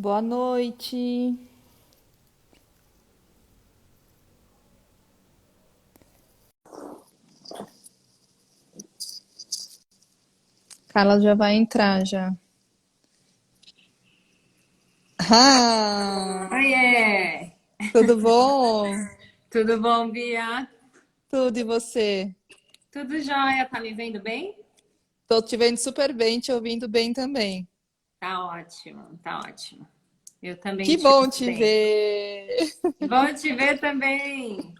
Boa noite. Carla já vai entrar já. Ah, Oiê! tudo bom? Tudo bom, Bia? Tudo e você? Tudo jóia? Tá me vendo bem? Tô te vendo super bem, te ouvindo bem também. Tá ótimo, tá ótimo. Eu também Que te bom ouço te bem. ver. Bom te ver também.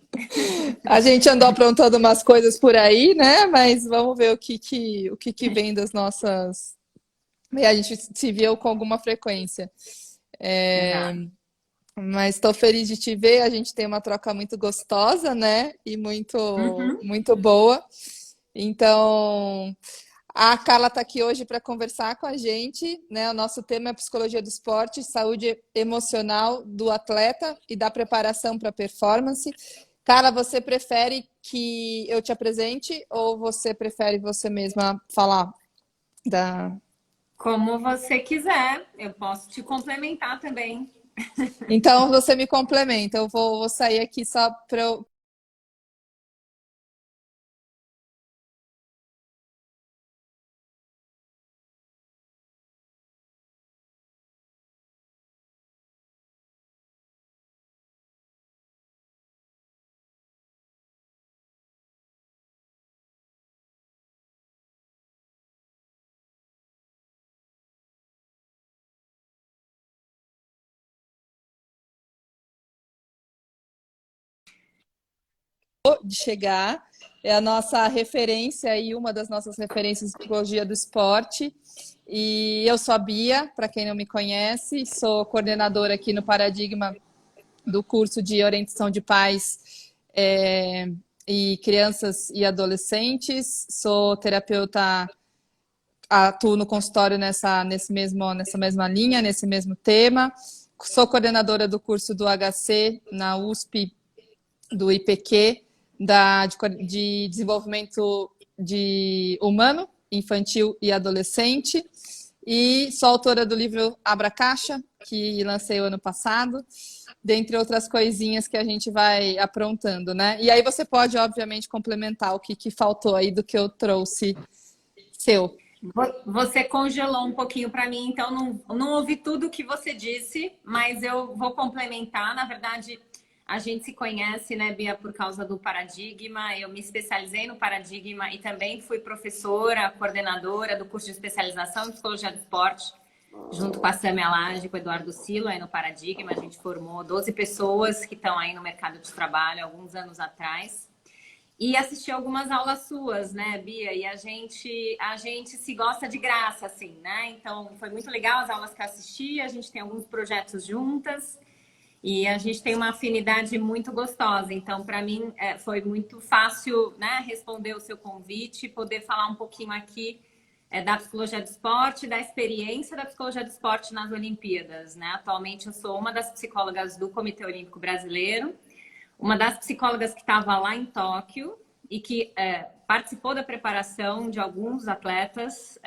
A gente andou aprontando umas coisas por aí, né? Mas vamos ver o que vem das nossas. E a gente se viu com alguma frequência. É, Exato. mas estou feliz de te ver. A gente tem uma troca muito gostosa, né? E muito, Uhum. muito boa. Então, a Carla está aqui hoje para conversar com a gente, né? O nosso tema é psicologia do esporte, saúde emocional do atleta e da preparação para a performance. Carla, você prefere que eu te apresente ou você prefere você mesma falar da... Como você quiser, eu posso te complementar também. Então, você me complementa. Eu vou sair aqui só para eu... de chegar. É a nossa referência e uma das nossas referências de psicologia do esporte. E eu sou a Bia, para quem não me conhece, sou coordenadora aqui no Paradigma do curso de orientação de pais e crianças e adolescentes. Sou terapeuta, atuo no consultório nessa mesma linha, nesse mesmo tema. Sou coordenadora do curso do HC na USP, do IPQ, de desenvolvimento humano, infantil e adolescente. E sou autora do livro Abra Caixa, que lancei o ano passado, dentre outras coisinhas que a gente vai aprontando, né? E aí você pode, obviamente, complementar o que faltou aí do que eu trouxe seu. Você congelou um pouquinho para mim, então não ouvi tudo o que você disse, mas eu vou complementar. Na verdade, a gente se conhece, né, Bia, por causa do Paradigma. Eu me especializei no Paradigma e também fui professora, coordenadora do curso de especialização em Psicologia do Esporte, junto com a Samia Laje e com o Eduardo Silo, aí no Paradigma. A gente formou 12 pessoas que estão aí no mercado de trabalho há alguns anos atrás. E assisti algumas aulas suas, né, Bia? E a gente se gosta de graça, assim, né? Então, foi muito legal as aulas que eu assisti. A gente tem alguns projetos juntas e a gente tem uma afinidade muito gostosa. Então, para mim, foi muito fácil, né, responder o seu convite, poder falar um pouquinho aqui da psicologia do esporte, da experiência da psicologia do esporte nas Olimpíadas, né? Atualmente, eu sou uma das psicólogas do Comitê Olímpico Brasileiro, uma das psicólogas que estava lá em Tóquio e que participou da preparação de alguns atletas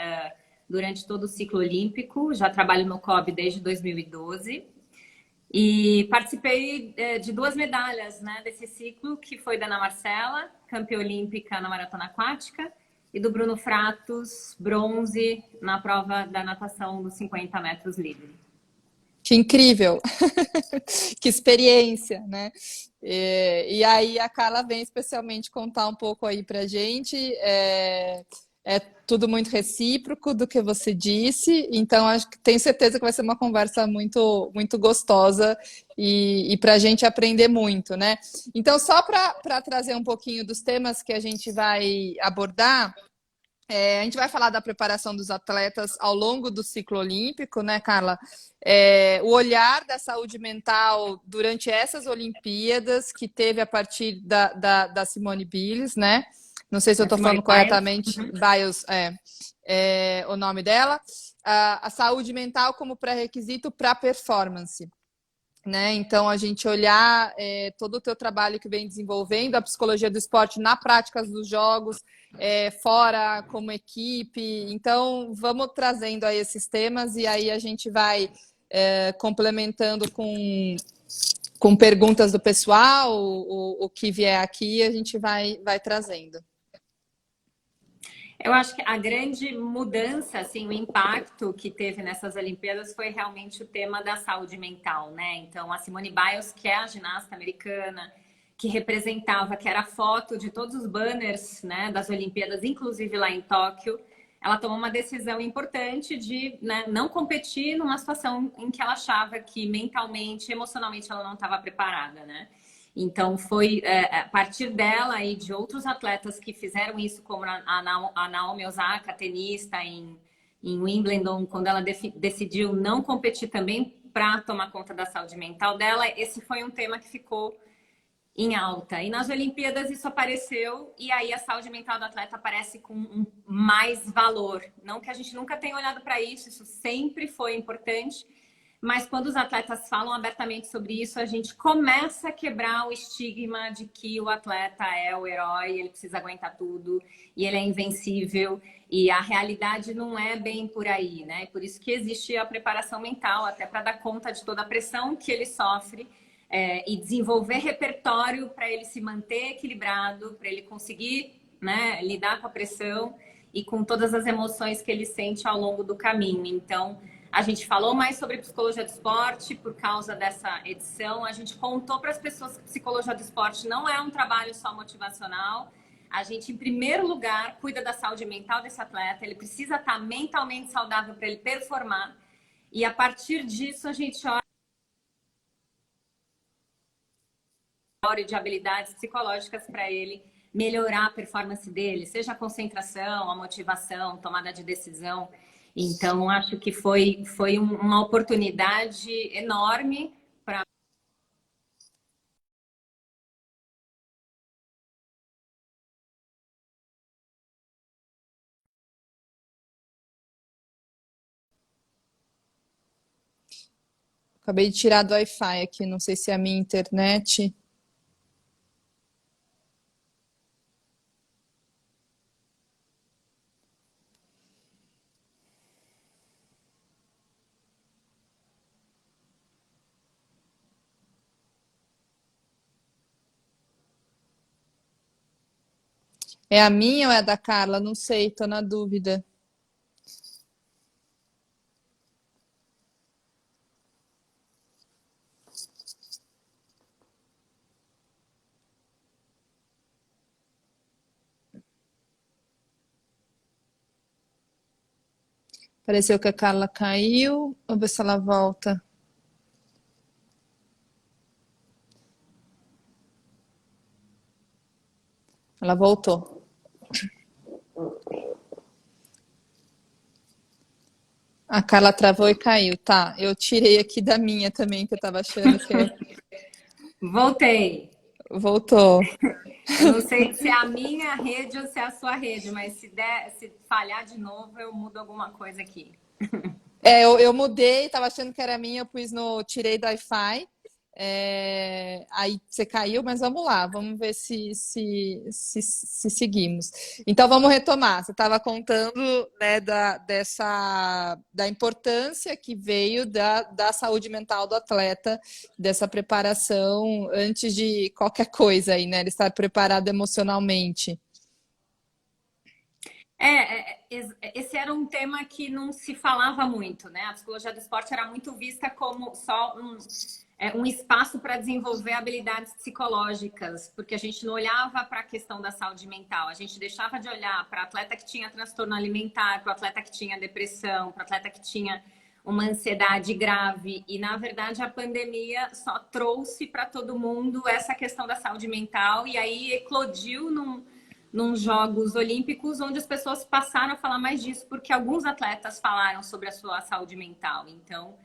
durante todo o ciclo olímpico. Já trabalho no COB desde 2012 e participei de duas medalhas, né, desse ciclo, que foi da Ana Marcela, campeã olímpica na maratona aquática, e do Bruno Fratos, bronze na prova da natação dos 50 metros livre. Que incrível! Que experiência, né? E aí a Carla vem especialmente contar um pouco aí pra gente. É tudo muito recíproco do que você disse, então acho que tenho certeza que vai ser uma conversa muito, muito gostosa e para a gente aprender muito, né? Então, só para trazer um pouquinho dos temas que a gente vai abordar, a gente vai falar da preparação dos atletas ao longo do ciclo olímpico, né, Carla? O olhar da saúde mental durante essas Olimpíadas, que teve a partir da Simone Biles, né? Não sei se eu Da estou Simone falando Biles. corretamente, Biles é o nome dela. A saúde mental como pré-requisito para a performance. Né? Então, a gente olhar todo o teu trabalho que vem desenvolvendo, a psicologia do esporte na prática dos jogos, fora como equipe. Então, vamos trazendo aí esses temas e aí a gente vai complementando com perguntas do pessoal, o que vier aqui, a gente vai trazendo. Eu acho que a grande mudança, assim, o impacto que teve nessas Olimpíadas foi realmente o tema da saúde mental, né? Então, a Simone Biles, que é a ginasta americana, que representava, que era a foto de todos os banners, né, das Olimpíadas, inclusive lá em Tóquio, ela tomou uma decisão importante de, né, não competir numa situação em que ela achava que mentalmente, emocionalmente, ela não estava preparada, né? Então, foi a partir dela e de outros atletas que fizeram isso, como a Naomi Osaka, tenista, em Wimbledon, quando ela decidiu não competir também para tomar conta da saúde mental dela, esse foi um tema que ficou em alta. E nas Olimpíadas isso apareceu, e aí a saúde mental do atleta aparece com mais valor. Não que a gente nunca tenha olhado para isso, isso sempre foi importante, mas quando os atletas falam abertamente sobre isso, a gente começa a quebrar o estigma de que o atleta é o herói, ele precisa aguentar tudo, e ele é invencível, e a realidade não é bem por aí, né? Por isso que existe a preparação mental, até para dar conta de toda a pressão que ele sofre, e desenvolver repertório para ele se manter equilibrado, para ele conseguir, né, lidar com a pressão e com todas as emoções que ele sente ao longo do caminho. Então, a gente falou mais sobre psicologia do esporte por causa dessa edição. A gente contou para as pessoas que psicologia do esporte não é um trabalho só motivacional. A gente, em primeiro lugar, cuida da saúde mental desse atleta. Ele precisa estar mentalmente saudável para ele performar. E a partir disso, a gente olha de habilidades psicológicas para ele melhorar a performance dele, seja a concentração, a motivação, tomada de decisão. Então, acho que foi uma oportunidade enorme para... Acabei de tirar do Wi-Fi aqui, não sei se é a minha internet. É a minha ou é a da Carla? Não sei, tô na dúvida. Pareceu que a Carla caiu. Vamos ver se ela volta. Ela voltou. A Carla travou e caiu. Tá, eu tirei aqui da minha também, que eu tava achando que Voltei. voltou. Eu não sei se é a minha rede ou se é a sua rede, mas se falhar de novo, eu mudo alguma coisa aqui. Eu mudei, tava achando que era minha, eu tirei do Wi-Fi. Aí você caiu, mas vamos lá, vamos ver se seguimos. Então vamos retomar. Você estava contando, né, da importância que veio da saúde mental do atleta, dessa preparação antes de qualquer coisa aí, né? Ele estar preparado emocionalmente. Esse era um tema que não se falava muito, né? A psicologia do esporte era muito vista como só um espaço para desenvolver habilidades psicológicas, porque a gente não olhava para a questão da saúde mental, a gente deixava de olhar para atleta que tinha transtorno alimentar, para o atleta que tinha depressão, para o atleta que tinha uma ansiedade grave, e na verdade a pandemia só trouxe para todo mundo essa questão da saúde mental, e aí eclodiu nos Jogos Olímpicos, onde as pessoas passaram a falar mais disso, porque alguns atletas falaram sobre a sua saúde mental. Então,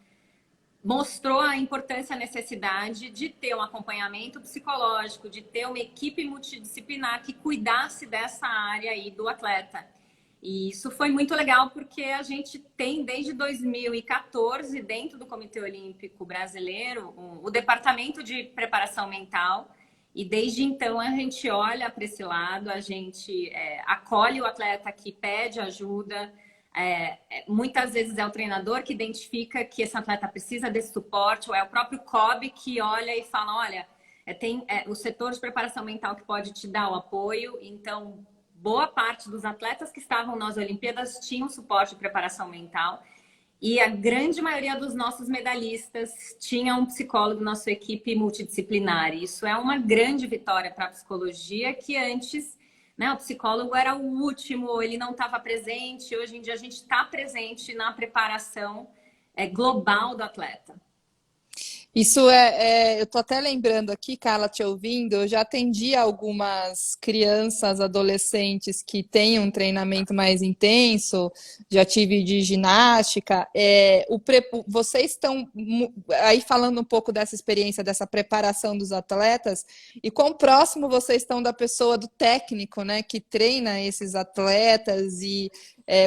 mostrou a importância, a necessidade de ter um acompanhamento psicológico, de ter uma equipe multidisciplinar que cuidasse dessa área aí do atleta. E isso foi muito legal, porque a gente tem, desde 2014, dentro do Comitê Olímpico Brasileiro, o Departamento de Preparação Mental. E desde então a gente olha para esse lado, a gente acolhe o atleta que pede ajuda, Muitas vezes é o treinador que identifica que esse atleta precisa desse suporte, ou é o próprio COB que olha e fala, olha, tem o setor de preparação mental que pode te dar o apoio. Então, boa parte dos atletas que estavam nas Olimpíadas tinham suporte de preparação mental. E a grande maioria dos nossos medalhistas tinha um psicólogo na sua equipe multidisciplinar. E isso é uma grande vitória para a psicologia, que antes, né, o psicólogo era o último, ele não estava presente. Hoje em dia a gente está presente na preparação global do atleta. Isso eu tô até lembrando aqui, Carla, te ouvindo, eu já atendi algumas crianças, adolescentes que têm um treinamento mais intenso, já tive de ginástica. Vocês estão aí falando um pouco dessa experiência, dessa preparação dos atletas, e quão próximo vocês estão da pessoa, do técnico, né, que treina esses atletas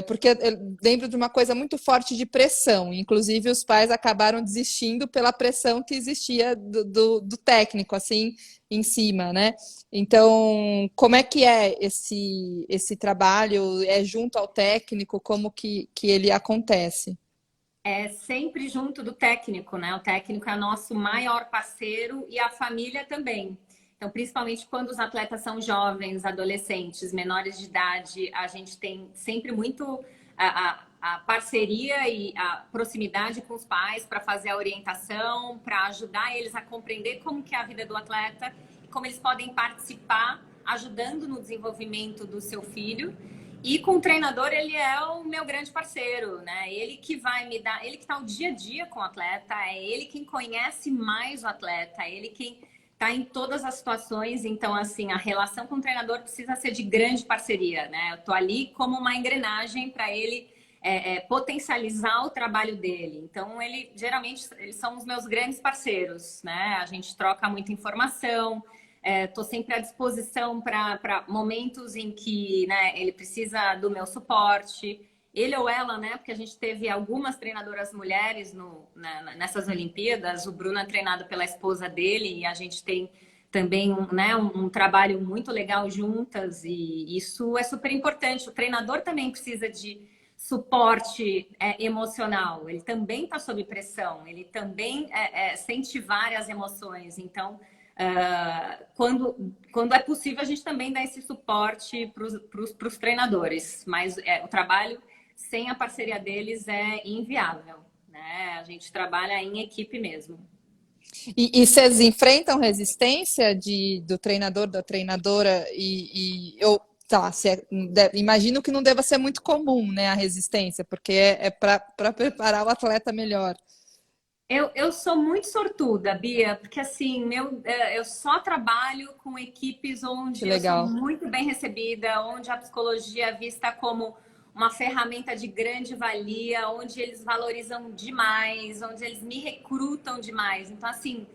porque eu lembro de uma coisa muito forte de pressão. Inclusive, os pais acabaram desistindo pela pressão que existia do técnico, assim, em cima, né? Então, como é que é esse trabalho? É junto ao técnico? Como que ele acontece? É sempre junto do técnico, né? O técnico é nosso maior parceiro e a família também. Então, principalmente quando os atletas são jovens, adolescentes, menores de idade, a gente tem sempre muito a parceria e a proximidade com os pais para fazer a orientação, para ajudar eles a compreender como que é a vida do atleta, como eles podem participar, ajudando no desenvolvimento do seu filho. E com o treinador, ele é o meu grande parceiro, né? Ele que vai me dar, ele que está o dia a dia com o atleta, é ele quem conhece mais o atleta, é ele quem tá em todas as situações. Então, assim, a relação com o treinador precisa ser de grande parceria, né? Eu tô ali como uma engrenagem para ele potencializar o trabalho dele. Então, geralmente, eles são os meus grandes parceiros, né? A gente troca muita informação, tô sempre à disposição para momentos em que, né, ele precisa do meu suporte. Ele ou ela, né? Porque a gente teve algumas treinadoras mulheres nessas Olimpíadas. O Bruno é treinado pela esposa dele e a gente tem também um trabalho muito legal juntas, e isso é super importante. O treinador também precisa de suporte emocional. Ele também está sob pressão, ele também sente várias emoções. Então, quando é possível, a gente também dá esse suporte para os treinadores. Mas o trabalho sem a parceria deles é inviável, né? A gente trabalha em equipe mesmo. E vocês enfrentam resistência do treinador, da treinadora? Imagino que não deva ser muito comum, né, a resistência, porque é para preparar o atleta melhor. Eu sou muito sortuda, Bia, porque assim, eu só trabalho com equipes onde eu sou muito bem recebida, onde a psicologia é vista como uma ferramenta de grande valia, onde eles valorizam demais, onde eles me recrutam demais. Então, assim,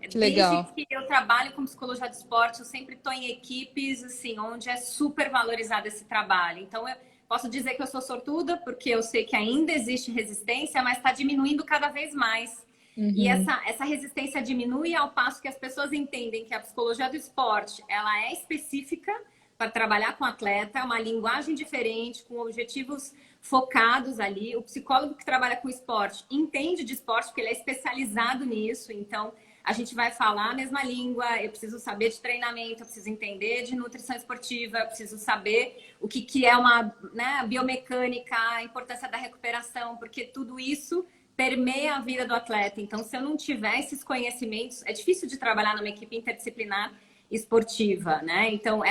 desde que eu trabalho com psicologia do esporte, eu sempre estou em equipes assim, onde é super valorizado esse trabalho. Então, eu posso dizer que eu sou sortuda, porque eu sei que ainda existe resistência, mas está diminuindo cada vez mais. Uhum. E essa resistência diminui ao passo que as pessoas entendem que a psicologia do esporte, ela é específica para trabalhar com o atleta, é uma linguagem diferente, com objetivos focados ali. O psicólogo que trabalha com esporte entende de esporte, porque ele é especializado nisso. Então, a gente vai falar a mesma língua, eu preciso saber de treinamento, eu preciso entender de nutrição esportiva, eu preciso saber o que é uma biomecânica, a importância da recuperação, porque tudo isso permeia a vida do atleta. Então, se eu não tiver esses conhecimentos, é difícil de trabalhar numa equipe interdisciplinar esportiva, né? Então,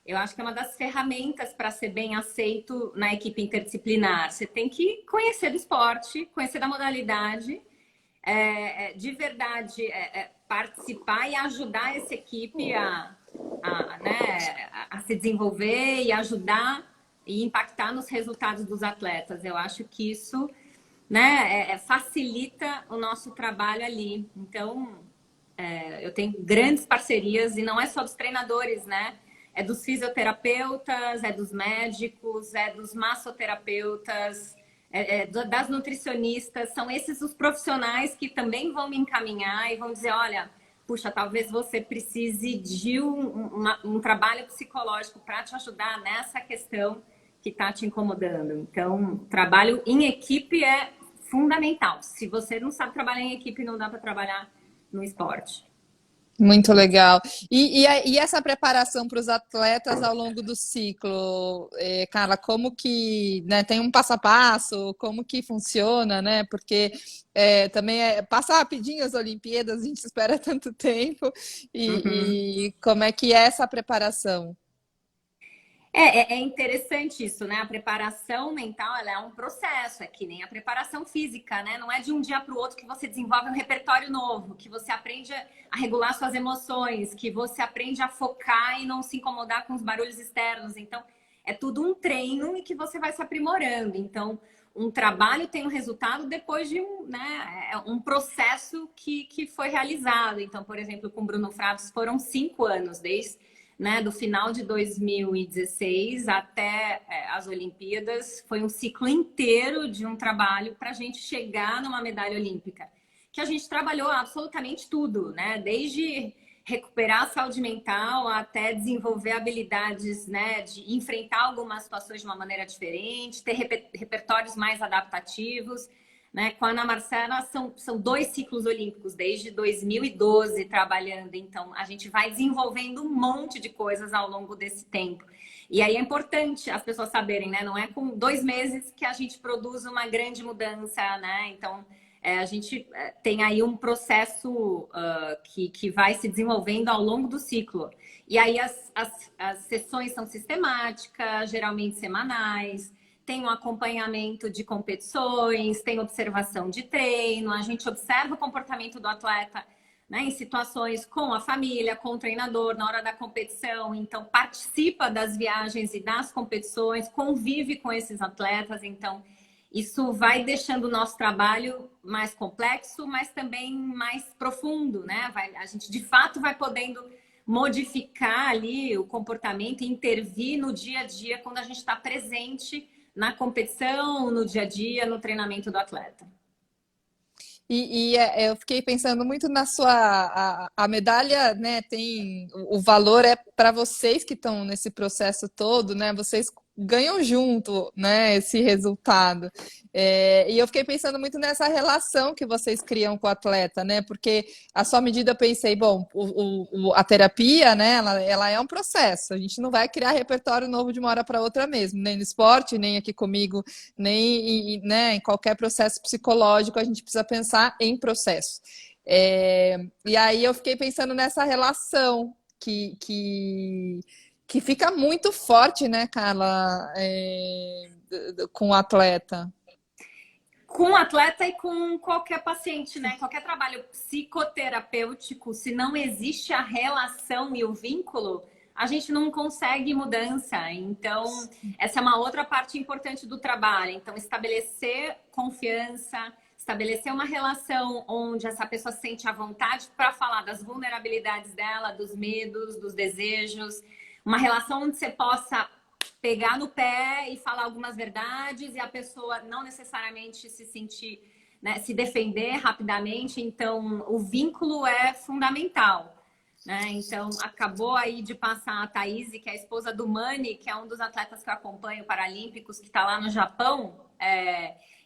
eu acho que é uma das ferramentas para ser bem aceito na equipe interdisciplinar. Você tem que conhecer do esporte, conhecer da modalidade, de verdade participar e ajudar essa equipe a se desenvolver e ajudar e impactar nos resultados dos atletas. Eu acho que isso, né, facilita o nosso trabalho ali. Então, eu tenho grandes parcerias, e não é só dos treinadores, né? É dos fisioterapeutas, é dos médicos, é dos massoterapeutas, das nutricionistas. São esses os profissionais que também vão me encaminhar e vão dizer, olha, puxa, talvez você precise de um trabalho psicológico para te ajudar nessa questão que está te incomodando. Então, trabalho em equipe é fundamental. Se você não sabe trabalhar em equipe, não dá para trabalhar no esporte. Muito legal. E essa preparação para os atletas ao longo do ciclo, Carla, como que, né, tem um passo a passo, como que funciona, né? Porque também passa rapidinho as Olimpíadas, a gente espera tanto tempo, Uhum. e como é que é essa preparação? É interessante isso, né? A preparação mental, ela é um processo, é que nem a preparação física, né? Não é de um dia para o outro que você desenvolve um repertório novo, que você aprende a regular suas emoções, que você aprende a focar e não se incomodar com os barulhos externos. Então, é tudo um treino e que você vai se aprimorando. Então, um trabalho tem um resultado depois de um processo que foi realizado. Então, por exemplo, com Bruno Fratos foram 5 anos, desde do final de 2016 até as Olimpíadas, foi um ciclo inteiro de um trabalho para a gente chegar numa medalha olímpica. Que a gente trabalhou absolutamente tudo, né? Desde recuperar a saúde mental até desenvolver habilidades, né, de enfrentar algumas situações de uma maneira diferente, ter repertórios mais adaptativos. Né? Com a Ana Marcela, são 2 ciclos olímpicos, desde 2012 trabalhando. Então, a gente vai desenvolvendo um monte de coisas ao longo desse tempo. E aí é importante as pessoas saberem, né? Não é com 2 meses que a gente produz uma grande mudança, né? Então, a gente tem aí um processo que vai se desenvolvendo ao longo do ciclo. E aí as sessões são sistemáticas, geralmente semanais. Tem um acompanhamento de competições, tem observação de treino, a gente observa o comportamento do atleta, né, em situações com a família, com o treinador, na hora da competição. Então, participa das viagens e das competições, convive com esses atletas. Então, isso vai deixando o nosso trabalho mais complexo, mas também mais profundo, né? A gente, de fato, vai podendo modificar ali o comportamento e intervir no dia a dia quando a gente está presente na competição, no dia a dia, no treinamento do atleta. Eu fiquei pensando muito na sua a medalha, né? Tem o valor é para vocês que estão nesse processo todo, né? Vocês ganham junto, né? Esse resultado. E eu fiquei pensando muito nessa relação que vocês criam com o atleta, né? Porque a sua medida eu pensei, bom, a terapia, né? Ela é um processo. A gente não vai criar repertório novo de uma hora para outra mesmo, nem no esporte, nem aqui comigo, nem né, em qualquer processo psicológico, a gente precisa pensar em processo. E aí eu fiquei pensando nessa relação que fica muito forte, né, Carla, com o atleta. Com o atleta e com qualquer paciente, né? Qualquer trabalho psicoterapêutico, se não existe a relação e o vínculo, a gente não consegue mudança. Então, essa é uma outra parte importante do trabalho. Então, estabelecer confiança, estabelecer uma relação onde essa pessoa sente a vontade para falar das vulnerabilidades dela, dos medos, dos desejos. Uma relação onde você possa pegar no pé e falar algumas verdades e a pessoa não necessariamente se sentir, né, se defender rapidamente. Então, o vínculo é fundamental. Né? Então, acabou aí de passar a Thaís, que é a esposa do Mani, que é um dos atletas que eu acompanho, paralímpicos, que está lá no Japão.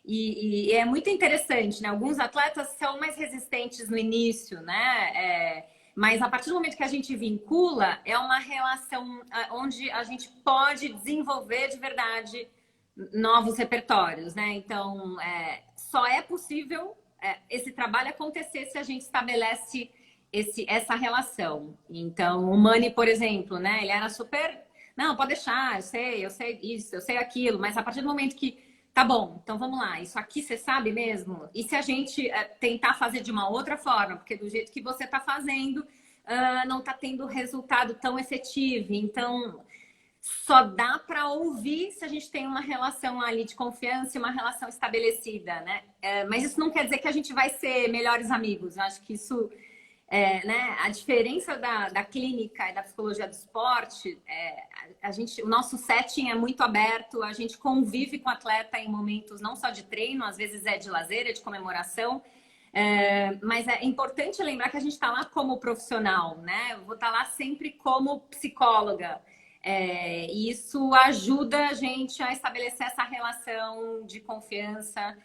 E é muito interessante, né? Alguns atletas são mais resistentes no início, né? Mas a partir do momento que a gente vincula, é uma relação onde a gente pode desenvolver de verdade novos repertórios, né? Então, só é possível esse trabalho acontecer se a gente estabelece essa relação. Então, o Mani, por exemplo, né? Ele era super... Não, pode deixar, eu sei isso, eu sei aquilo. Mas a partir do momento que tá bom, então vamos lá. Isso aqui você sabe mesmo? E se a gente tentar fazer de uma outra forma? Porque do jeito que você está fazendo, não está tendo resultado tão efetivo. Então, só dá para ouvir se a gente tem uma relação ali de confiança e uma relação estabelecida, né? Mas isso não quer dizer que a gente vai ser melhores amigos. Eu acho que isso... né? A diferença da clínica e da psicologia do esporte, o nosso setting é muito aberto, a gente convive com o atleta em momentos não só de treino, às vezes é de lazer, é de comemoração, mas é importante lembrar que a gente está lá como profissional, né? Eu vou estar lá sempre como psicóloga. E isso ajuda a gente a estabelecer essa relação de confiança,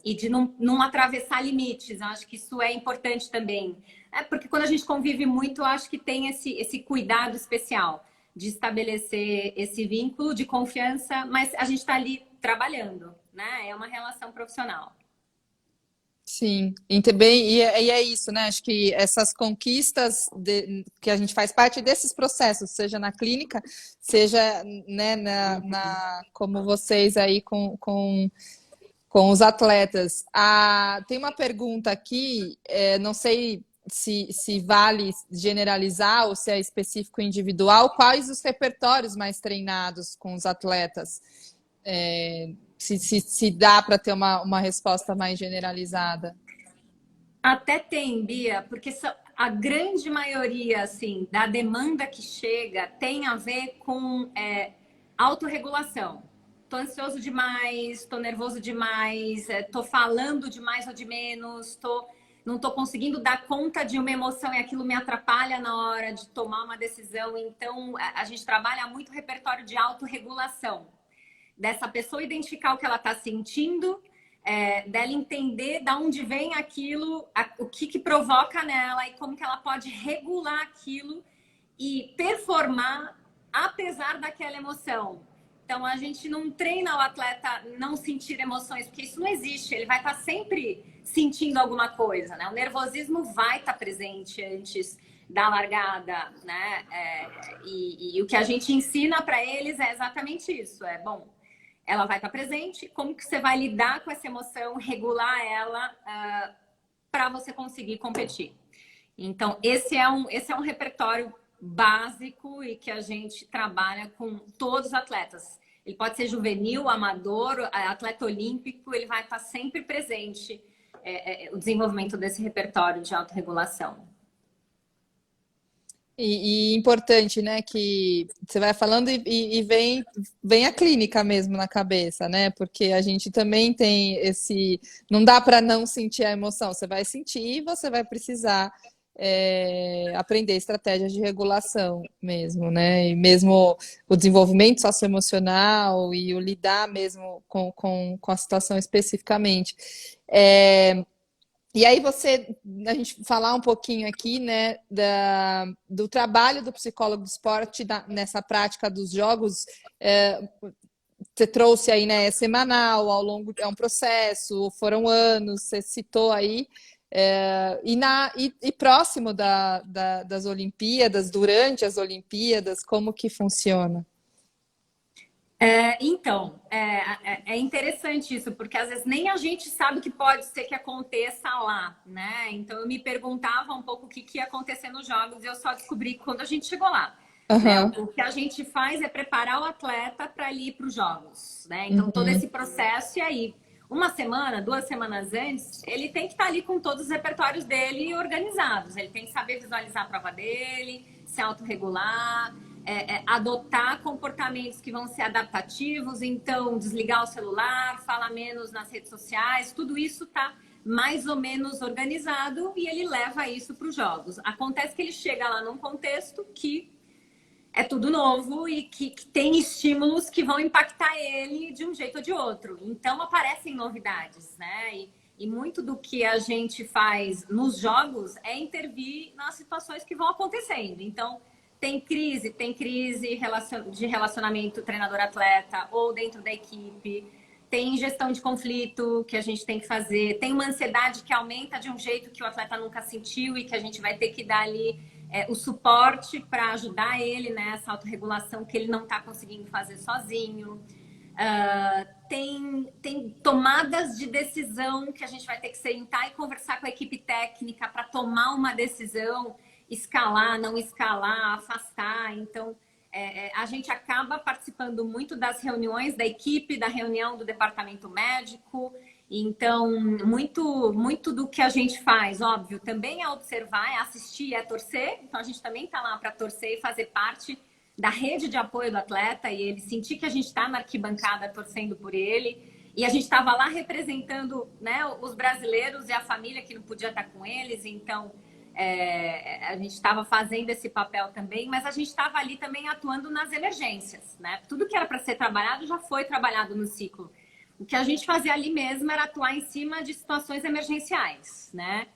e de não atravessar limites. Eu acho que isso é importante também. Porque quando a gente convive muito, eu acho que tem esse cuidado especial de estabelecer esse vínculo de confiança, mas a gente está ali trabalhando, né? É uma relação profissional. Sim, e é isso, né? Acho que essas conquistas que a gente faz parte desses processos, seja na clínica, seja, né, como vocês aí com os atletas. Tem uma pergunta aqui, não sei se vale generalizar ou se é específico individual, quais os repertórios mais treinados com os atletas? Se dá para ter uma resposta mais generalizada. Até tem, Bia, porque a grande maioria assim, da demanda que chega tem a ver com autorregulação. Tô ansioso demais, tô nervoso demais, tô falando de mais ou de menos, não tô conseguindo dar conta de uma emoção e aquilo me atrapalha na hora de tomar uma decisão. Então, a gente trabalha muito repertório de autorregulação. Dessa pessoa identificar o que ela está sentindo, dela entender de onde vem aquilo, o que provoca nela e como que ela pode regular aquilo e performar apesar daquela emoção. Então, a gente não treina o atleta não sentir emoções, porque isso não existe. Ele vai estar sempre sentindo alguma coisa, né? O nervosismo vai estar presente antes da largada, né? E o que a gente ensina para eles é exatamente isso. Bom, ela vai estar presente, como que você vai lidar com essa emoção, regular ela para você conseguir competir. Então, esse é um repertório básico e que a gente trabalha com todos os atletas. Ele pode ser juvenil, amador, atleta olímpico, ele vai estar sempre presente, o desenvolvimento desse repertório de autorregulação. E importante, né, que você vai falando e vem a clínica mesmo na cabeça, né? Porque a gente também tem não dá para não sentir a emoção, você vai sentir e você vai precisar aprender estratégias de regulação mesmo, né? E mesmo o desenvolvimento socioemocional e o lidar mesmo com a situação especificamente. E aí a gente falar um pouquinho aqui, né, do trabalho do psicólogo do esporte nessa prática dos jogos. Você trouxe aí, né, semanal, é um processo, foram anos, você citou aí, e próximo das Olimpíadas, durante as Olimpíadas, como que funciona? Então, é interessante isso, porque às vezes nem a gente sabe o que pode ser que aconteça lá, né? Então eu me perguntava um pouco o que ia acontecer nos jogos e eu só descobri quando a gente chegou lá. Né? Uhum. O que a gente faz é preparar o atleta para ir para os jogos, né? Então todo esse processo, e aí, uma semana, 2 semanas antes, ele tem que estar ali com todos os repertórios dele organizados. Ele tem que saber visualizar a prova dele, se autorregular. Adotar comportamentos que vão ser adaptativos, então desligar o celular, falar menos nas redes sociais, tudo isso está mais ou menos organizado e ele leva isso para os jogos. Acontece que ele chega lá num contexto que é tudo novo e que tem estímulos que vão impactar ele de um jeito ou de outro. Então aparecem novidades, né? E muito do que a gente faz nos jogos é intervir nas situações que vão acontecendo. Então, tem crise de relacionamento treinador-atleta ou dentro da equipe. Tem gestão de conflito que a gente tem que fazer. Tem uma ansiedade que aumenta de um jeito que o atleta nunca sentiu e que a gente vai ter que dar ali o suporte para ajudar ele nessa autorregulação que ele não está conseguindo fazer sozinho. Tem tomadas de decisão que a gente vai ter que sentar e conversar com a equipe técnica para tomar uma decisão, escalar, não escalar, afastar. Então, a gente acaba participando muito das reuniões da equipe, da reunião do departamento médico. Então, muito do que a gente faz, óbvio, também é observar, é assistir, é torcer. Então, a gente também está lá para torcer e fazer parte da rede de apoio do atleta e ele sentir que a gente está na arquibancada torcendo por ele. E a gente estava lá representando, né, os brasileiros e a família que não podia estar com eles. Então, a gente estava fazendo esse papel também, mas a gente estava ali também atuando nas emergências, né? Tudo que era para ser trabalhado já foi trabalhado no ciclo. O que a gente fazia ali mesmo era atuar em cima de situações emergenciais, né?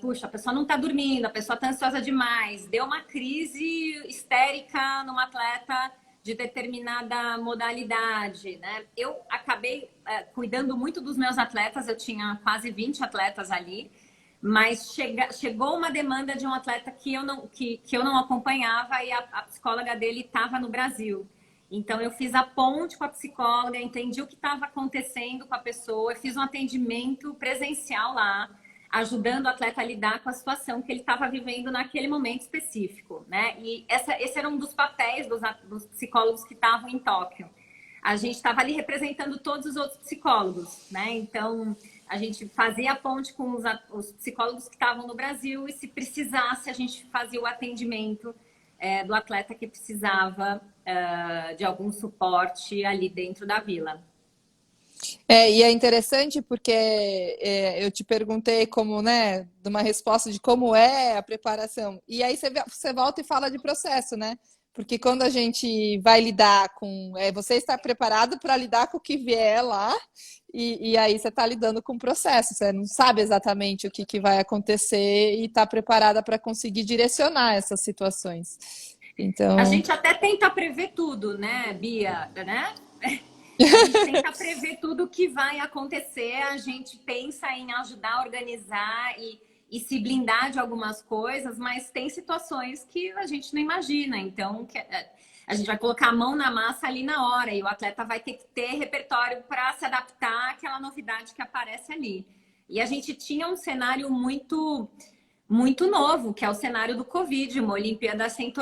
Puxa, a pessoa não está dormindo, a pessoa está ansiosa demais, deu uma crise histérica numa atleta de determinada modalidade, né? Eu acabei cuidando muito dos meus atletas, eu tinha quase 20 atletas ali, mas chegou uma demanda de um atleta que eu não acompanhava e a psicóloga dele estava no Brasil. Então, eu fiz a ponte com a psicóloga, entendi o que estava acontecendo com a pessoa, fiz um atendimento presencial lá, ajudando o atleta a lidar com a situação que ele estava vivendo naquele momento específico, né? E esse era um dos papéis dos psicólogos que estavam em Tóquio. A gente estava ali representando todos os outros psicólogos, né? Então, a gente fazia a ponte com os psicólogos que estavam no Brasil e, se precisasse, a gente fazia o atendimento do atleta que precisava de algum suporte ali dentro da vila. E é interessante porque eu te perguntei como, né, de uma resposta de como é a preparação. E aí você volta e fala de processo, né? Porque quando a gente vai lidar com... você está preparado para lidar com o que vier lá e aí você está lidando com o processo. Você não sabe exatamente o que vai acontecer e está preparada para conseguir direcionar essas situações. Então... A gente até tenta prever tudo, né, Bia? Né? A gente tenta prever tudo o que vai acontecer, a gente pensa em ajudar a organizar e se blindar de algumas coisas, mas tem situações que a gente não imagina. Então, a gente vai colocar a mão na massa ali na hora e o atleta vai ter que ter repertório para se adaptar àquela novidade que aparece ali. E a gente tinha um cenário muito novo, que é o cenário do Covid, uma Olimpíada sem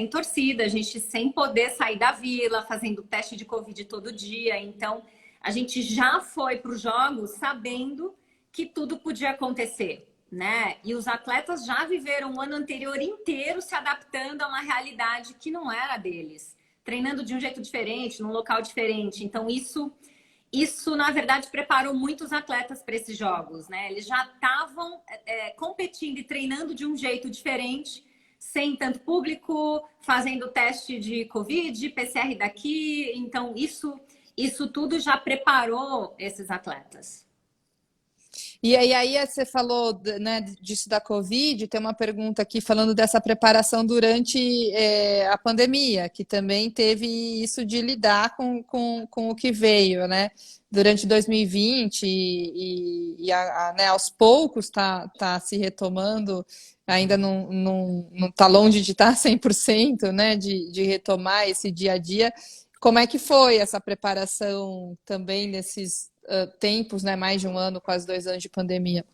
torcida, a gente sem poder sair da vila, fazendo teste de Covid todo dia. Então, a gente já foi para os Jogos sabendo que tudo podia acontecer, né? E os atletas já viveram o ano anterior inteiro se adaptando a uma realidade que não era deles, treinando de um jeito diferente, num local diferente. Então, isso, na verdade, preparou muitos atletas para esses jogos, né? Eles já estavam competindo e treinando de um jeito diferente, sem tanto público, fazendo teste de Covid, PCR daqui. Então, isso tudo já preparou esses atletas. E aí você falou, né, disso da Covid, tem uma pergunta aqui falando dessa preparação durante a pandemia, que também teve isso de lidar com o que veio, né? Durante 2020 né, aos poucos tá se retomando, ainda não está longe de estar 100%, né, de retomar esse dia a dia. Como é que foi essa preparação também nesses tempos, né? Mais de um ano, quase 2 anos de pandemia.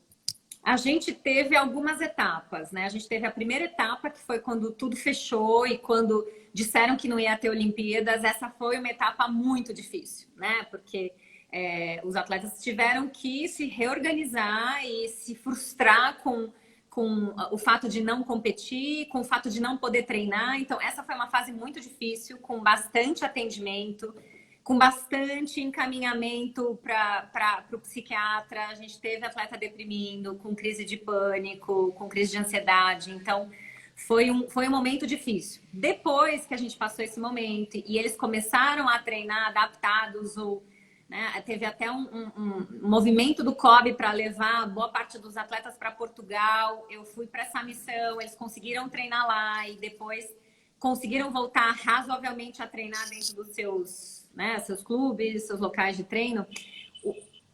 A gente teve algumas etapas, né? A gente teve a primeira etapa, que foi quando tudo fechou e quando disseram que não ia ter Olimpíadas. Essa foi uma etapa muito difícil, né? Porque os atletas tiveram que se reorganizar e se frustrar com o fato de não competir, com o fato de não poder treinar. Então, essa foi uma fase muito difícil, com bastante atendimento, com bastante encaminhamento para o psiquiatra. A gente teve atleta deprimindo, com crise de pânico, com crise de ansiedade. Então, foi um momento difícil. Depois que a gente passou esse momento e eles começaram a treinar adaptados, né, teve até um movimento do COB para levar boa parte dos atletas para Portugal. Eu fui para essa missão, eles conseguiram treinar lá e depois conseguiram voltar razoavelmente a treinar dentro dos seus clubes, seus locais de treino.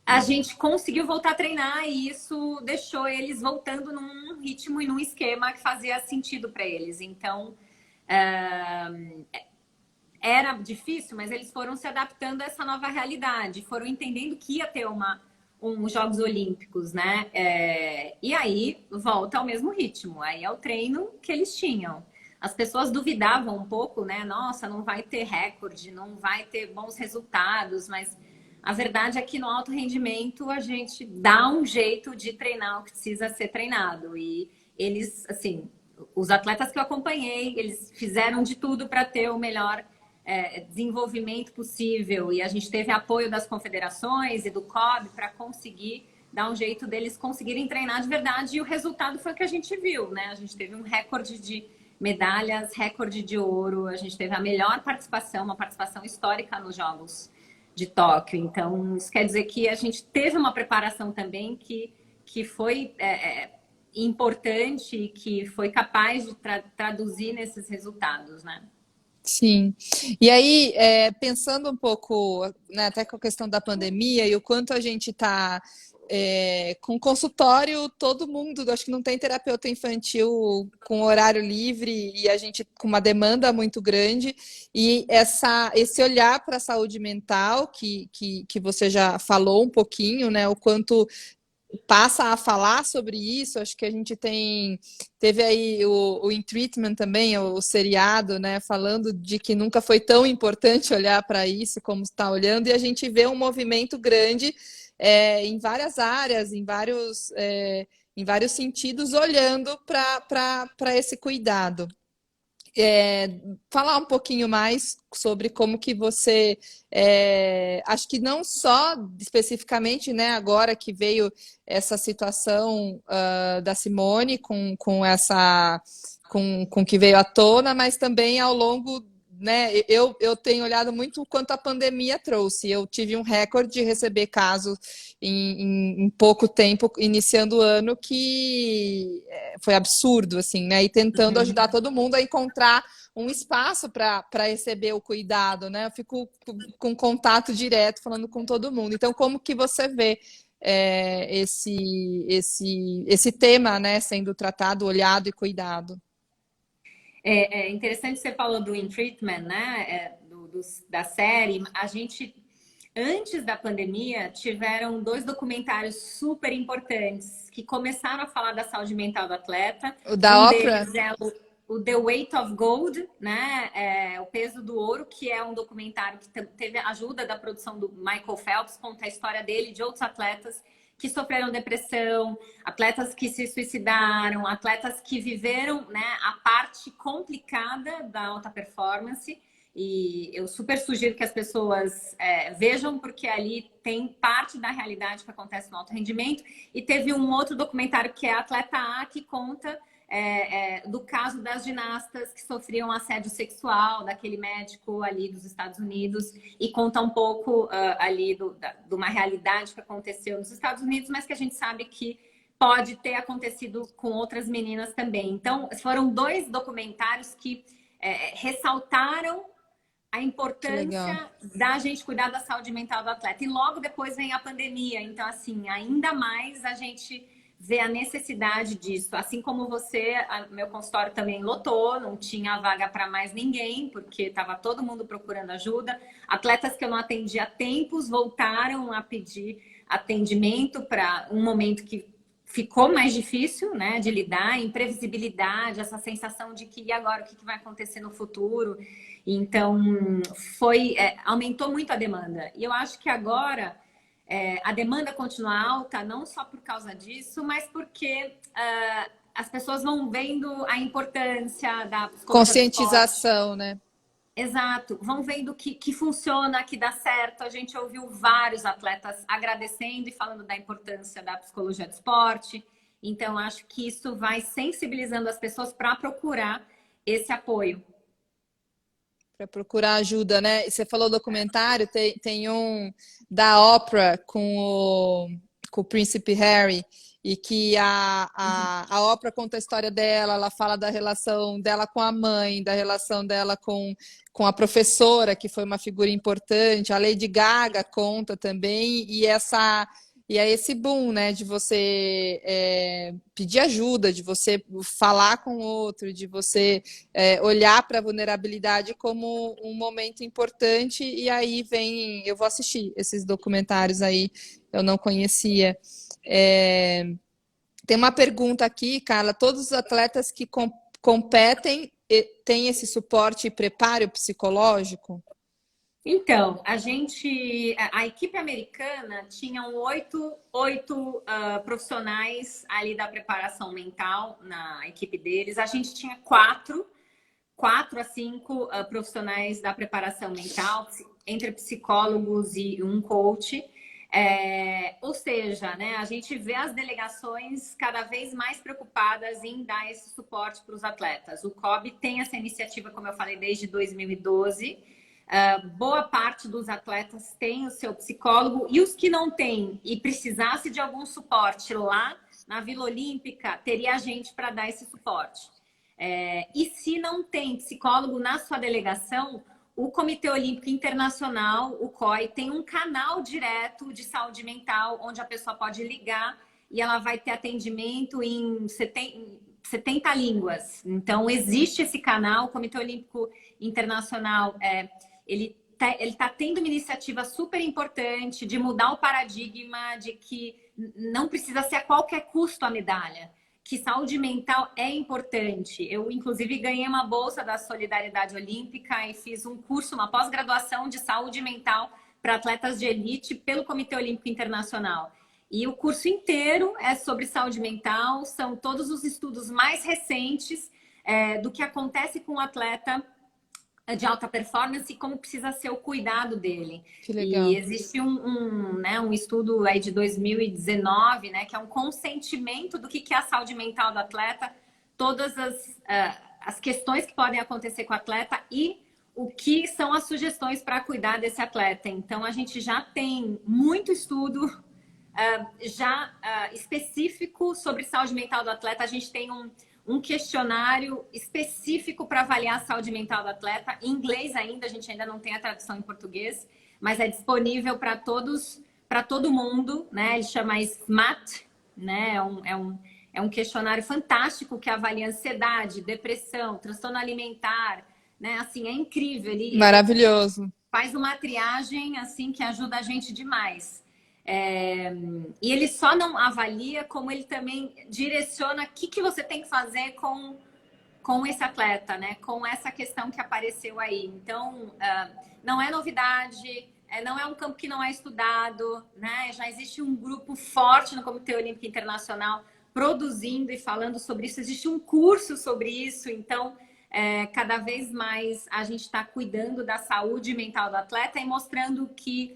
A gente conseguiu voltar a treinar e isso deixou eles voltando num ritmo e num esquema que fazia sentido para eles. Então, era difícil, mas eles foram se adaptando a essa nova realidade, foram entendendo que ia ter uns Jogos Olímpicos, né? E aí volta ao mesmo ritmo, aí é o treino que eles tinham. As pessoas duvidavam um pouco, né? Nossa, não vai ter recorde, não vai ter bons resultados, mas a verdade é que no alto rendimento a gente dá um jeito de treinar o que precisa ser treinado. E eles, assim, os atletas que eu acompanhei, eles fizeram de tudo para ter o melhor desenvolvimento possível. E a gente teve apoio das confederações e do COB para conseguir dar um jeito deles conseguirem treinar de verdade. E o resultado foi o que a gente viu, né? A gente teve um recorde de medalhas, recorde de ouro. A gente teve a melhor participação, uma participação histórica nos Jogos de Tóquio. Então, isso quer dizer que a gente teve uma preparação também que foi importante e que foi capaz de traduzir nesses resultados, né? Sim. E aí, pensando um pouco, né, até com a questão da pandemia e o quanto a gente está com consultório, todo mundo, acho que não tem terapeuta infantil com horário livre e a gente com uma demanda muito grande, e esse olhar para a saúde mental, que você já falou um pouquinho, né, o quanto passa a falar sobre isso. Acho que a gente teve aí o In Treatment também, o seriado, né, falando de que nunca foi tão importante olhar para isso como está olhando, e a gente vê um movimento grande em várias áreas, em vários sentidos, olhando para esse cuidado. Falar um pouquinho mais sobre como que você, acho que não só especificamente, né, agora que veio essa situação da Simone com que veio à tona, mas também ao longo, né, eu tenho olhado muito o quanto a pandemia trouxe. Eu tive um recorde de receber casos em pouco tempo, iniciando o ano, que foi absurdo, assim, né? E tentando ajudar todo mundo a encontrar um espaço para receber o cuidado, né? Eu fico com contato direto, falando com todo mundo. Então, como que você vê esse tema, né, sendo tratado, olhado e cuidado? É interessante você falou do In Treatment, né? Da série. A gente, antes da pandemia, tiveram 2 documentários super importantes que começaram a falar da saúde mental do atleta. O da Um Oprah? deles é o The Weight of Gold, né? O peso do ouro, que é um documentário que teve a ajuda da produção do Michael Phelps, conta a história dele e de outros atletas que sofreram depressão, atletas que se suicidaram, atletas que viveram, né, a parte complicada da alta performance. E eu super sugiro que as pessoas vejam, porque ali tem parte da realidade que acontece no alto rendimento. E teve um outro documentário que é Atleta A, que conta do caso das ginastas que sofriam assédio sexual daquele médico ali dos Estados Unidos, e conta um pouco ali de uma realidade que aconteceu nos Estados Unidos, mas que a gente sabe que pode ter acontecido com outras meninas também. Então, foram 2 documentários que ressaltaram a importância da gente cuidar da saúde mental do atleta. E logo depois vem a pandemia. Então, assim, ainda mais a gente vê a necessidade disso. Assim como você, meu consultório também lotou, não tinha vaga para mais ninguém, porque estava todo mundo procurando ajuda. Atletas que eu não atendi há tempos voltaram a pedir atendimento para um momento que ficou mais difícil, né, de lidar, imprevisibilidade, essa sensação de que e agora o que vai acontecer no futuro. Então, aumentou muito a demanda. E eu acho que agora a demanda continua alta, não só por causa disso, mas porque as pessoas vão vendo a importância da psicologia do esporte. Conscientização, né? Exato, vão vendo que funciona, que dá certo. A gente ouviu vários atletas agradecendo e falando da importância da psicologia do esporte. Então, acho que isso vai sensibilizando as pessoas para procurar esse apoio. Para procurar ajuda, né? E você falou documentário, tem um da Oprah com o Príncipe Harry, e que a Oprah conta a história dela, ela fala da relação dela com a mãe, da relação dela com a professora, que foi uma figura importante, a Lady Gaga conta também, e é esse boom, né, de você pedir ajuda, de você falar com o outro, de você olhar para a vulnerabilidade como um momento importante. E aí eu vou assistir esses documentários aí, eu não conhecia. Tem uma pergunta aqui, Carla: todos os atletas que competem têm esse suporte e preparo psicológico? Então, a equipe americana tinham oito profissionais ali da preparação mental na equipe deles. A gente tinha 4 a 5 profissionais da preparação mental, entre psicólogos e um coach. Ou seja, né, a gente vê as delegações cada vez mais preocupadas em dar esse suporte para os atletas. O COB tem essa iniciativa, como eu falei, desde 2012. Boa parte dos atletas tem o seu psicólogo, e os que não têm e precisasse de algum suporte lá na Vila Olímpica, teria gente para dar esse suporte. E se não tem psicólogo na sua delegação, o Comitê Olímpico Internacional, o COI, tem um canal direto de saúde mental, onde a pessoa pode ligar e ela vai ter atendimento em 70 línguas. Então, existe esse canal. O Comitê Olímpico Internacional, ele está tendo uma iniciativa super importante de mudar o paradigma de que não precisa ser a qualquer custo a medalha, que saúde mental é importante. Eu, inclusive, ganhei uma bolsa da Solidariedade Olímpica e fiz um curso, uma pós-graduação de saúde mental para atletas de elite pelo Comitê Olímpico Internacional. E o curso inteiro é sobre saúde mental, são todos os estudos mais recentes do que acontece com o atleta de alta performance e como precisa ser o cuidado dele. Que legal. E existe um estudo aí de 2019, né, que é um consentimento do que é a saúde mental do atleta, todas as questões que podem acontecer com o atleta e o que são as sugestões para cuidar desse atleta. Então, a gente já tem muito estudo específico sobre saúde mental do atleta. A gente tem um questionário específico para avaliar a saúde mental do atleta. Em inglês ainda, a gente ainda não tem a tradução em português, mas é disponível para todo mundo, né? Ele chama SMAT, né? É um questionário fantástico que avalia ansiedade, depressão, transtorno alimentar, né? Assim, é incrível. Maravilhoso. Faz uma triagem, assim, que ajuda a gente demais. E ele só não avalia, como ele também direciona o que você tem que fazer com esse atleta, né? Com essa questão que apareceu aí. Então, não é novidade, não é um campo que não é estudado, né? Já existe um grupo forte no Comitê Olímpico Internacional produzindo e falando sobre isso. Existe um curso sobre isso. Então, cada vez mais a gente está cuidando da saúde mental do atleta e mostrando que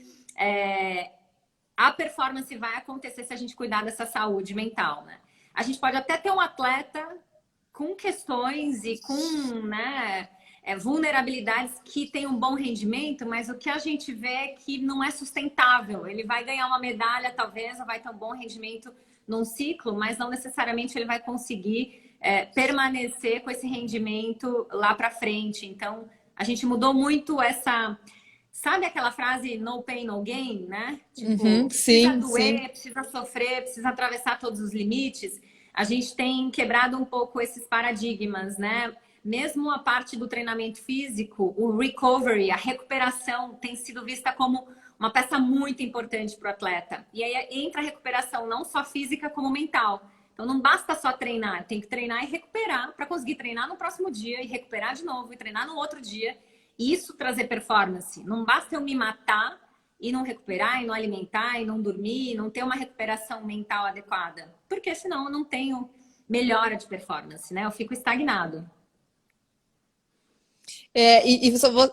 a performance vai acontecer se a gente cuidar dessa saúde mental, né? A gente pode até ter um atleta com questões e com, né, vulnerabilidades que tem um bom rendimento, mas o que a gente vê é que não é sustentável. Ele vai ganhar uma medalha, talvez, ou vai ter um bom rendimento num ciclo, mas não necessariamente ele vai conseguir permanecer com esse rendimento lá para frente. Então, a gente mudou muito essa... Sabe aquela frase no pain, no gain, né? Tipo, precisa doer, precisa sofrer, precisa atravessar todos os limites. A gente tem quebrado um pouco esses paradigmas, né? Mesmo a parte do treinamento físico, o recovery, a recuperação, tem sido vista como uma peça muito importante para o atleta. E aí entra a recuperação não só física, como mental. Então não basta só treinar, tem que treinar e recuperar para conseguir treinar no próximo dia e recuperar de novo e treinar no outro dia. Isso trazer performance. Não basta eu me matar e não recuperar, e não alimentar, e não dormir, e não ter uma recuperação mental adequada. Porque senão eu não tenho melhora de performance, né? Eu fico estagnado.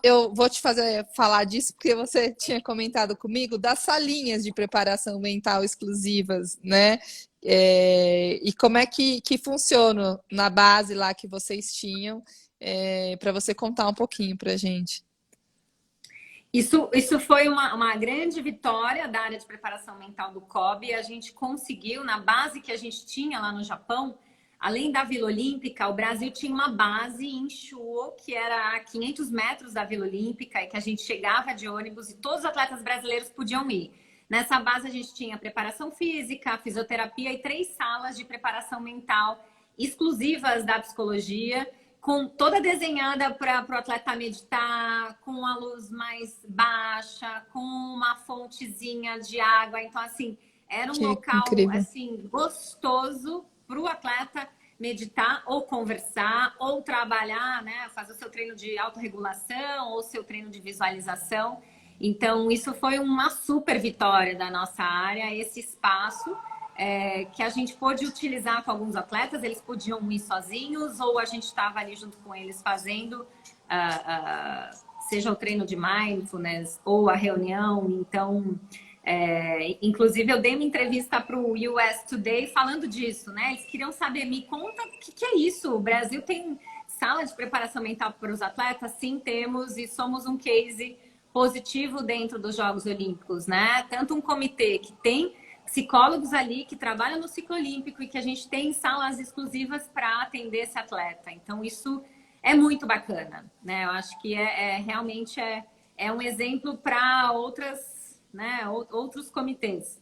Eu vou te fazer falar disso porque você tinha comentado comigo das salinhas de preparação mental exclusivas, né? E como é que funciona na base lá que vocês tinham, para você contar um pouquinho para a gente. Isso foi uma grande vitória da área de preparação mental do COB. A gente conseguiu, na base que a gente tinha lá no Japão, além da Vila Olímpica, o Brasil tinha uma base em Chuo, que era a 500 metros da Vila Olímpica, e que a gente chegava de ônibus e todos os atletas brasileiros podiam ir. Nessa base a gente tinha preparação física, fisioterapia e 3 salas de preparação mental exclusivas da psicologia, com toda desenhada para o atleta meditar, com a luz mais baixa, com uma fontezinha de água. Então, assim, era um local assim, gostoso para o atleta meditar ou conversar ou trabalhar, né? Fazer o seu treino de autorregulação ou seu treino de visualização. Então, isso foi uma super vitória da nossa área, esse espaço que a gente pôde utilizar com alguns atletas. Eles podiam ir sozinhos ou a gente estava ali junto com eles fazendo, seja o treino de mindfulness ou a reunião. Então, Inclusive, eu dei uma entrevista para o US Today falando disso, né? Eles queriam saber, me conta o que é isso? O Brasil tem sala de preparação mental para os atletas? Sim, temos, e somos um case positivo dentro dos Jogos Olímpicos, né? Tanto um comitê que tem psicólogos ali que trabalham no ciclo olímpico e que a gente tem salas exclusivas para atender esse atleta. Então, isso é muito bacana, né? Eu acho que realmente é um exemplo para outras, né, outros comitês.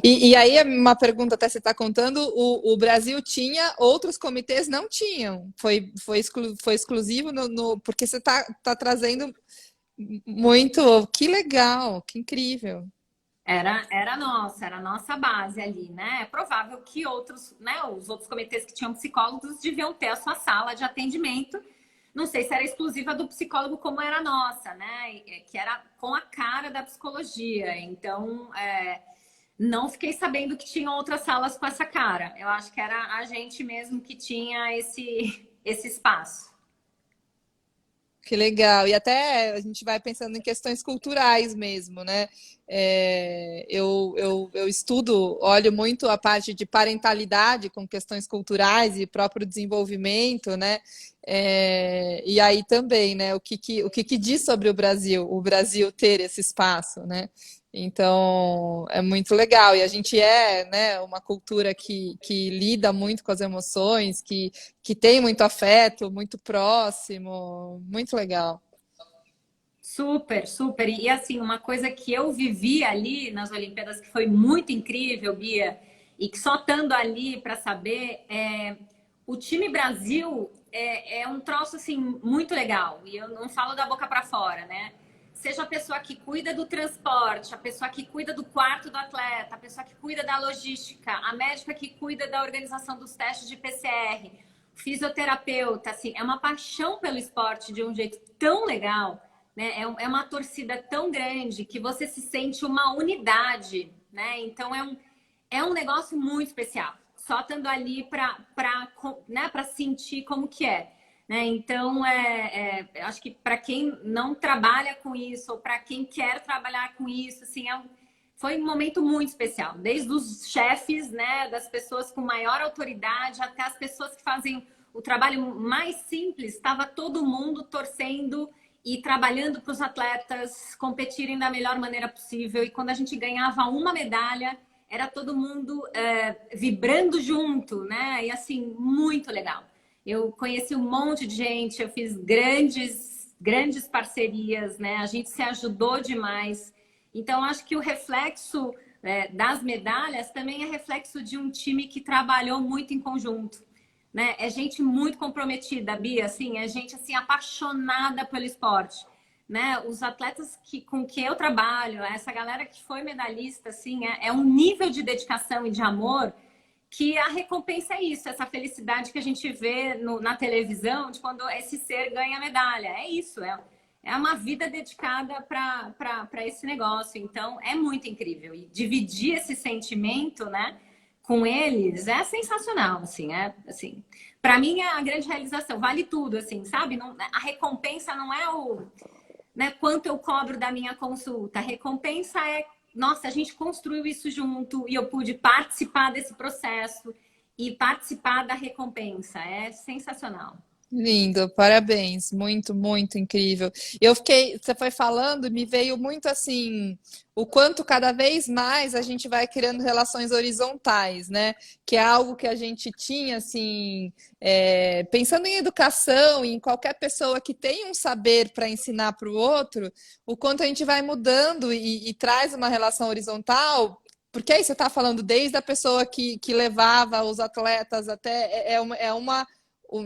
E aí, uma pergunta, até você está contando, o Brasil tinha, outros comitês não tinham. Foi exclusivo porque você está trazendo muito. Que legal, que incrível. Era a nossa base ali, né? É provável que outros, né, os outros comitês que tinham psicólogos deviam ter a sua sala de atendimento. Não sei se era exclusiva do psicólogo como era a nossa, né? Que era com a cara da psicologia. Então, não fiquei sabendo que tinham outras salas com essa cara. Eu acho que era a gente mesmo que tinha esse espaço. Que legal. E até a gente vai pensando em questões culturais mesmo, né? Eu estudo, olho muito a parte de parentalidade com questões culturais e próprio desenvolvimento, né? E aí também, né? O que diz sobre o Brasil ter esse espaço, né? Então, é muito legal. E a gente né, uma cultura que lida muito com as emoções, que tem muito afeto, muito próximo. Muito legal. Super, super. E assim, uma coisa que eu vivi ali nas Olimpíadas que foi muito incrível, Bia, e que só estando ali para saber, o time Brasil é um troço assim muito legal. E eu não falo da boca para fora, né? Seja a pessoa que cuida do transporte, a pessoa que cuida do quarto do atleta, a pessoa que cuida da logística, a médica que cuida da organização dos testes de PCR, fisioterapeuta, assim, é uma paixão pelo esporte de um jeito tão legal, né? É uma torcida tão grande que você se sente uma unidade, né? Então é um negócio muito especial. Só estando ali para sentir como que é. Né? Então, acho que para quem não trabalha com isso, ou para quem quer trabalhar com isso, assim, foi um momento muito especial. Desde os chefes, né, das pessoas com maior autoridade, até as pessoas que fazem o trabalho mais simples, estava todo mundo torcendo e trabalhando para os atletas competirem da melhor maneira possível. E quando a gente ganhava uma medalha, era todo mundo vibrando junto, né? E assim, muito legal. Eu conheci um monte de gente, eu fiz grandes parcerias, né? A gente se ajudou demais. Então, acho que o reflexo das medalhas também é reflexo de um time que trabalhou muito em conjunto, né? É gente muito comprometida, Bia, assim, é gente assim apaixonada pelo esporte, né? Os atletas com que eu trabalho, essa galera que foi medalhista, assim, é um nível de dedicação e de amor que a recompensa é isso, essa felicidade que a gente vê na televisão de quando esse ser ganha medalha. É isso, é uma vida dedicada para esse negócio. Então, é muito incrível. E dividir esse sentimento, né, com eles é sensacional, assim, assim. Para mim é a grande realização, vale tudo, assim, sabe? Não, a recompensa não é né, quanto eu cobro da minha consulta. A recompensa é, nossa, a gente construiu isso junto e eu pude participar desse processo e participar da recompensa. É sensacional. Lindo, parabéns, muito, muito incrível. Você foi falando, me veio muito assim, o quanto cada vez mais a gente vai criando relações horizontais, né? Que é algo que a gente tinha, assim, pensando em educação, em qualquer pessoa que tem um saber para ensinar para o outro, o quanto a gente vai mudando e traz uma relação horizontal. Porque aí você está falando desde a pessoa que levava os atletas até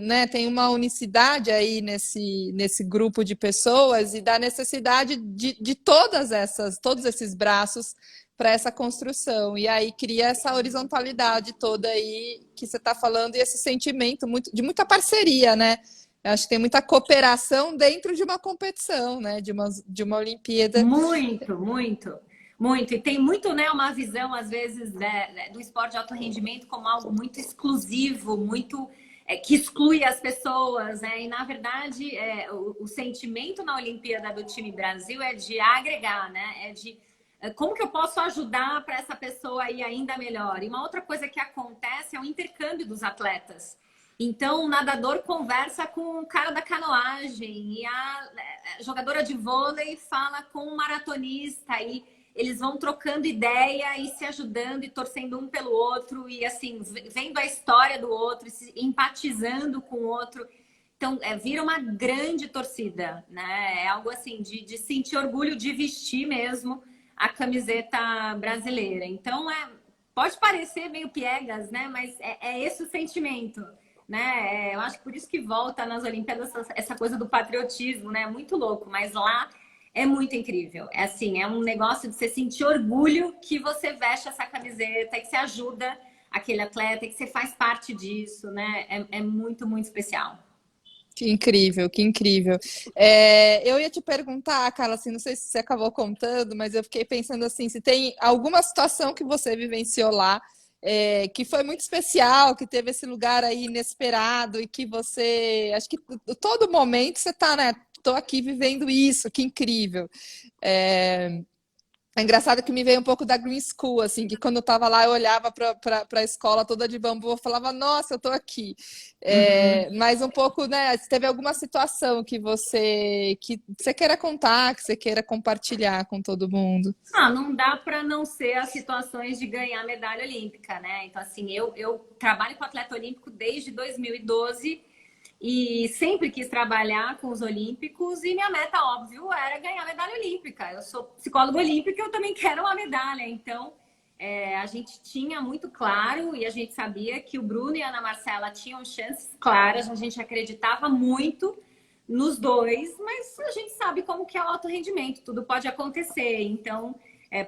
né, tem uma unicidade aí nesse grupo de pessoas e da necessidade de todos esses braços para essa construção. E aí cria essa horizontalidade toda aí que você está falando e esse sentimento de muita parceria, né? Eu acho que tem muita cooperação dentro de uma competição, né? De uma Olimpíada. Muito, muito. Muito. E tem muito, né, uma visão, às vezes, do esporte de alto rendimento como algo muito exclusivo, muito que exclui as pessoas, né? E, na verdade, o sentimento na Olimpíada do time Brasil é de agregar, né? É de como que eu posso ajudar para essa pessoa ir ainda melhor? E uma outra coisa que acontece é o intercâmbio dos atletas. Então, o nadador conversa com o cara da canoagem e a jogadora de vôlei fala com o maratonista e eles vão trocando ideia e se ajudando e torcendo um pelo outro e, assim, vendo a história do outro, empatizando com o outro. Então, vira uma grande torcida, né? É algo, assim, de sentir orgulho de vestir mesmo a camiseta brasileira. Então, pode parecer meio piegas, né? Mas é esse o sentimento, né? Eu acho que por isso que volta nas Olimpíadas essa coisa do patriotismo, né? É muito louco, mas lá é muito incrível. É assim, é um negócio de você sentir orgulho que você veste essa camiseta, que você ajuda aquele atleta, que você faz parte disso, né? É muito, muito especial. Que incrível, que incrível. Eu ia te perguntar, Carla, assim, não sei se você acabou contando, mas eu fiquei pensando assim, se tem alguma situação que você vivenciou lá, que foi muito especial, que teve esse lugar aí inesperado e que você, acho que todo momento você tá, né? Tô aqui vivendo isso, que incrível. É, É engraçado que me veio um pouco da Green School, assim, que quando eu estava lá, eu olhava para a escola toda de bambu, eu falava, nossa, eu estou aqui. Uhum. Mas um pouco, né, se teve alguma situação que você queira contar, que você queira compartilhar com todo mundo. Não dá para não ser as situações de ganhar medalha olímpica, né? Então, assim, eu trabalho com atleta olímpico desde 2012 e sempre quis trabalhar com os olímpicos e minha meta, óbvio, era ganhar medalha olímpica. Eu sou psicóloga olímpica e eu também quero uma medalha. Então, a gente tinha muito claro e a gente sabia que o Bruno e a Ana Marcela tinham chances claras, a gente acreditava muito nos dois, mas a gente sabe como que é o alto rendimento, tudo pode acontecer. Então,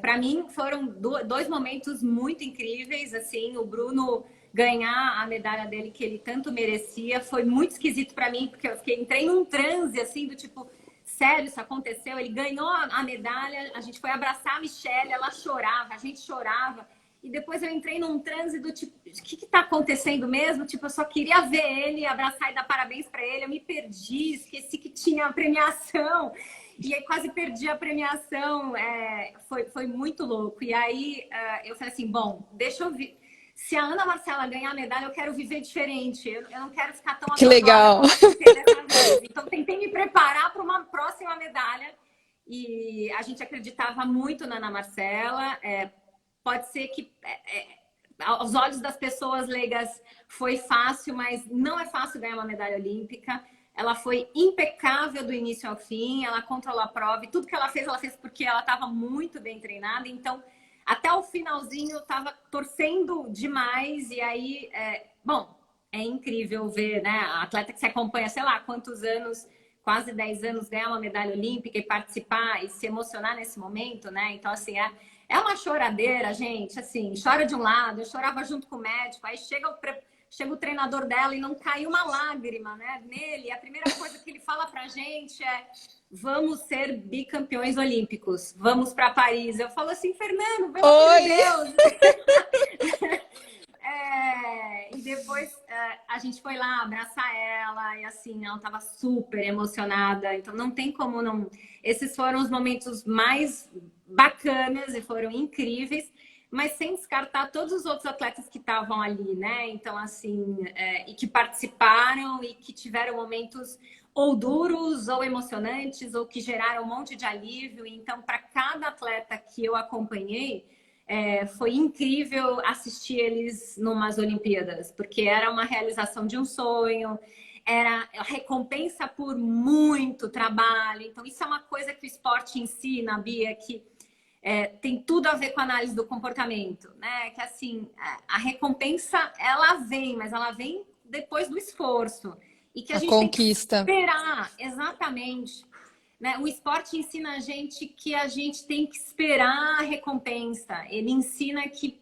para mim, foram dois momentos muito incríveis. Assim, o Bruno ganhar a medalha dele que ele tanto merecia foi muito esquisito para mim, porque entrei num transe assim do tipo, sério, isso aconteceu? Ele ganhou a medalha, a gente foi abraçar a Michelle, ela chorava, a gente chorava. E depois eu entrei num transe do tipo, o que tá acontecendo mesmo? Tipo, eu só queria ver ele, abraçar e dar parabéns para ele. Eu me perdi, esqueci que tinha a premiação. E aí quase perdi a premiação. Foi muito louco. E aí eu falei assim, bom, deixa eu ver. Se a Ana Marcela ganhar a medalha, eu quero viver diferente. Eu não quero ficar tão Que atolada legal! como eu fiquei dessa vez. Então, tentei me preparar para uma próxima medalha. E a gente acreditava muito na Ana Marcela. Pode ser que aos olhos das pessoas leigas foi fácil, mas não é fácil ganhar uma medalha olímpica. Ela foi impecável do início ao fim, ela controlou a prova e tudo que ela fez porque ela estava muito bem treinada. Então, até o finalzinho, eu estava torcendo demais. E aí, bom, é incrível ver, né? A atleta que se acompanha, sei lá, quantos anos, quase 10 anos, ganhar uma medalha olímpica e participar e se emocionar nesse momento, né? Então, assim, é uma choradeira, gente. Assim, chora de um lado, eu chorava junto com o médico, aí chega o treinador dela e não cai uma lágrima, né, nele. A primeira coisa que ele fala pra gente é: vamos ser bicampeões olímpicos, vamos para Paris. Eu falo assim, Fernando, pelo amor de Oi! Deus. E depois a gente foi lá abraçar ela e assim, ela estava super emocionada. Então não tem como não. Esses foram os momentos mais bacanas e foram incríveis, mas sem descartar todos os outros atletas que estavam ali, né? Então, assim, e que participaram e que tiveram momentos ou duros, ou emocionantes, ou que geraram um monte de alívio. Então, para cada atleta que eu acompanhei, foi incrível assistir eles numas Olimpíadas, porque era uma realização de um sonho, era recompensa por muito trabalho. Então, isso é uma coisa que o esporte ensina, Bia, que tem tudo a ver com a análise do comportamento, né? Que assim, a recompensa, ela vem, mas ela vem depois do esforço. E que a A gente tem que conquista. esperar, exatamente. Né? O esporte ensina a gente que a gente tem que esperar a recompensa. Ele ensina que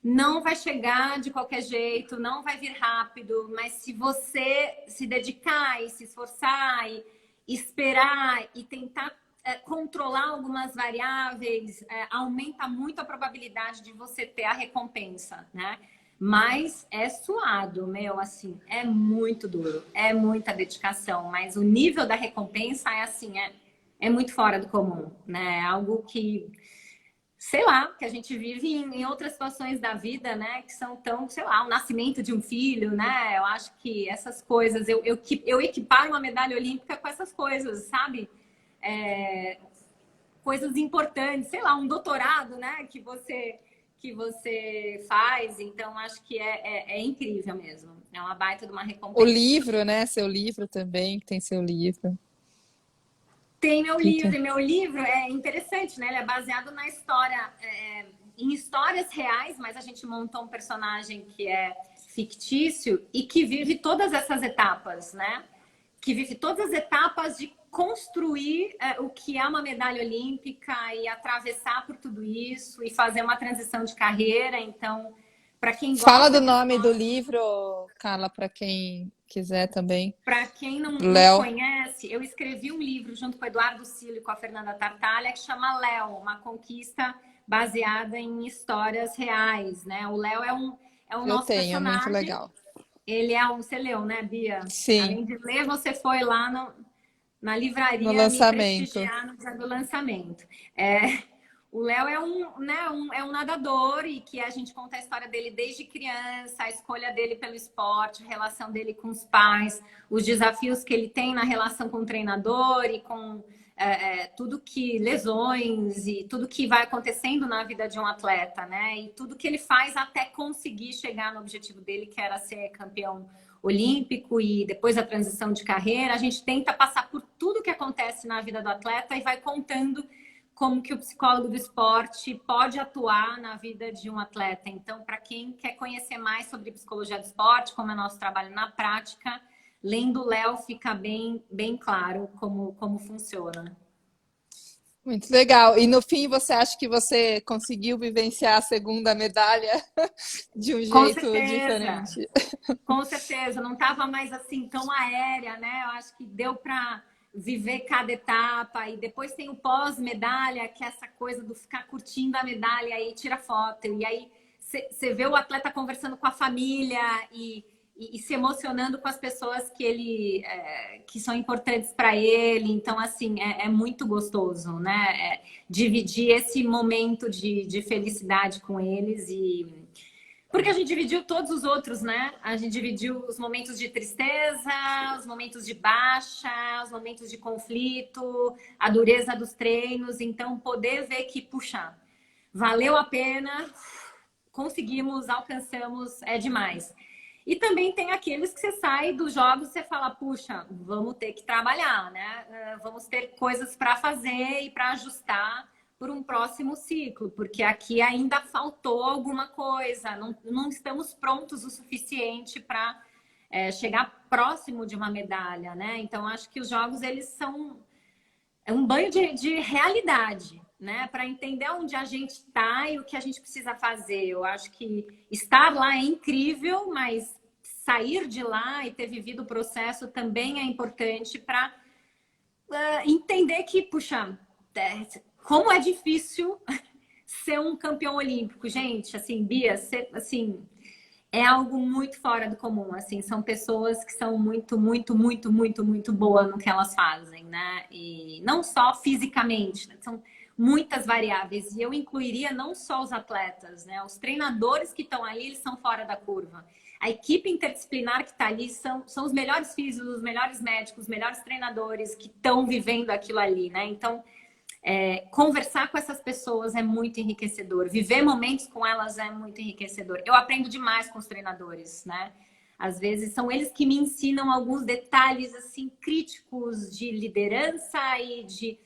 não vai chegar de qualquer jeito, não vai vir rápido, mas se você se dedicar e se esforçar e esperar e tentar controlar algumas variáveis, aumenta muito a probabilidade de você ter a recompensa, né? Mas é suado, meu, assim, é muito duro, é muita dedicação, mas o nível da recompensa é assim, é muito fora do comum, né? É algo que sei lá, que a gente vive em outras situações da vida, né? Que são tão, sei lá, o nascimento de um filho, né? Eu acho que essas coisas, eu equiparo uma medalha olímpica com essas coisas, sabe? Coisas importantes, sei lá, um doutorado, né? Que você faz. Então, acho que é incrível mesmo. É uma baita de uma O recompensa. livro, né? Seu livro também, que tem seu livro. Tem meu Fica. livro, e meu livro é interessante, né? Ele é baseado na história, em histórias reais, mas a gente montou um personagem que é fictício e que vive todas essas etapas, né? Que vive todas as etapas de construir o que é uma medalha olímpica e atravessar por tudo isso e fazer uma transição de carreira. Então, para quem Fala gosta do de nome do esporte, livro, Carla, para quem quiser também. para quem não Léo. conhece, eu escrevi um livro junto com o Eduardo Cilo e com a Fernanda Tartalha que chama Léo, uma conquista baseada em histórias reais, né? O Léo é o Eu nosso tenho, é muito personagem. legal. Ele é um... Você leu, né, Bia? Sim, Além de ler, você foi lá na no livraria me lançamento. prestigiar no dia do lançamento. É, o Léo é é um nadador e que a gente conta a história dele desde criança, a escolha dele pelo esporte, a relação dele com os pais, os desafios que ele tem na relação com o treinador e com tudo que lesões e tudo que vai acontecendo na vida de um atleta, né? E tudo que ele faz até conseguir chegar no objetivo dele, que era ser campeão olímpico e depois a transição de carreira. A gente tenta passar por tudo que acontece na vida do atleta e vai contando como que o psicólogo do esporte pode atuar na vida de um atleta. Então, para quem quer conhecer mais sobre psicologia do esporte, como é nosso trabalho na prática, lendo o Léo fica bem claro como funciona. Muito legal. E no fim, você acha que você conseguiu vivenciar a segunda medalha de um Com jeito certeza, diferente? com certeza. Não estava mais assim tão aérea, né? Eu acho que deu para viver cada etapa. E depois tem o pós-medalha, que é essa coisa do ficar curtindo a medalha e tira foto. E aí você vê o atleta conversando com a família e se emocionando com as pessoas que são importantes para ele. Então, assim, é muito gostoso, né? Dividir esse momento de felicidade com eles porque a gente dividiu todos os outros, né? A gente dividiu os momentos de tristeza, os momentos de baixa, os momentos de conflito, a dureza dos treinos. Então, poder ver que, puxa, valeu a pena, conseguimos, alcançamos, é demais. E também tem aqueles que você sai dos jogos e você fala, puxa, vamos ter que trabalhar, né? Vamos ter coisas para fazer e para ajustar por um próximo ciclo, porque aqui ainda faltou alguma coisa, não estamos prontos o suficiente para chegar próximo de uma medalha, né? Então, acho que os jogos, eles são um banho de realidade, né? Para entender onde a gente está e o que a gente precisa fazer. Eu acho que estar lá é incrível, mas sair de lá e ter vivido o processo também é importante para entender que, puxa, como é difícil ser um campeão olímpico, gente. Assim, Bia, assim, é algo muito fora do comum. Assim, são pessoas que são muito boas no que elas fazem, né? E não só fisicamente, né? São muitas variáveis. E eu incluiria não só os atletas, né? Os treinadores que estão ali, eles são fora da curva. A equipe interdisciplinar que está ali são os melhores físicos, os melhores médicos, os melhores treinadores que estão vivendo aquilo ali, né? Então, conversar com essas pessoas é muito enriquecedor. Viver momentos com elas é muito enriquecedor. Eu aprendo demais com os treinadores, né? Às vezes são eles que me ensinam alguns detalhes assim críticos de liderança e de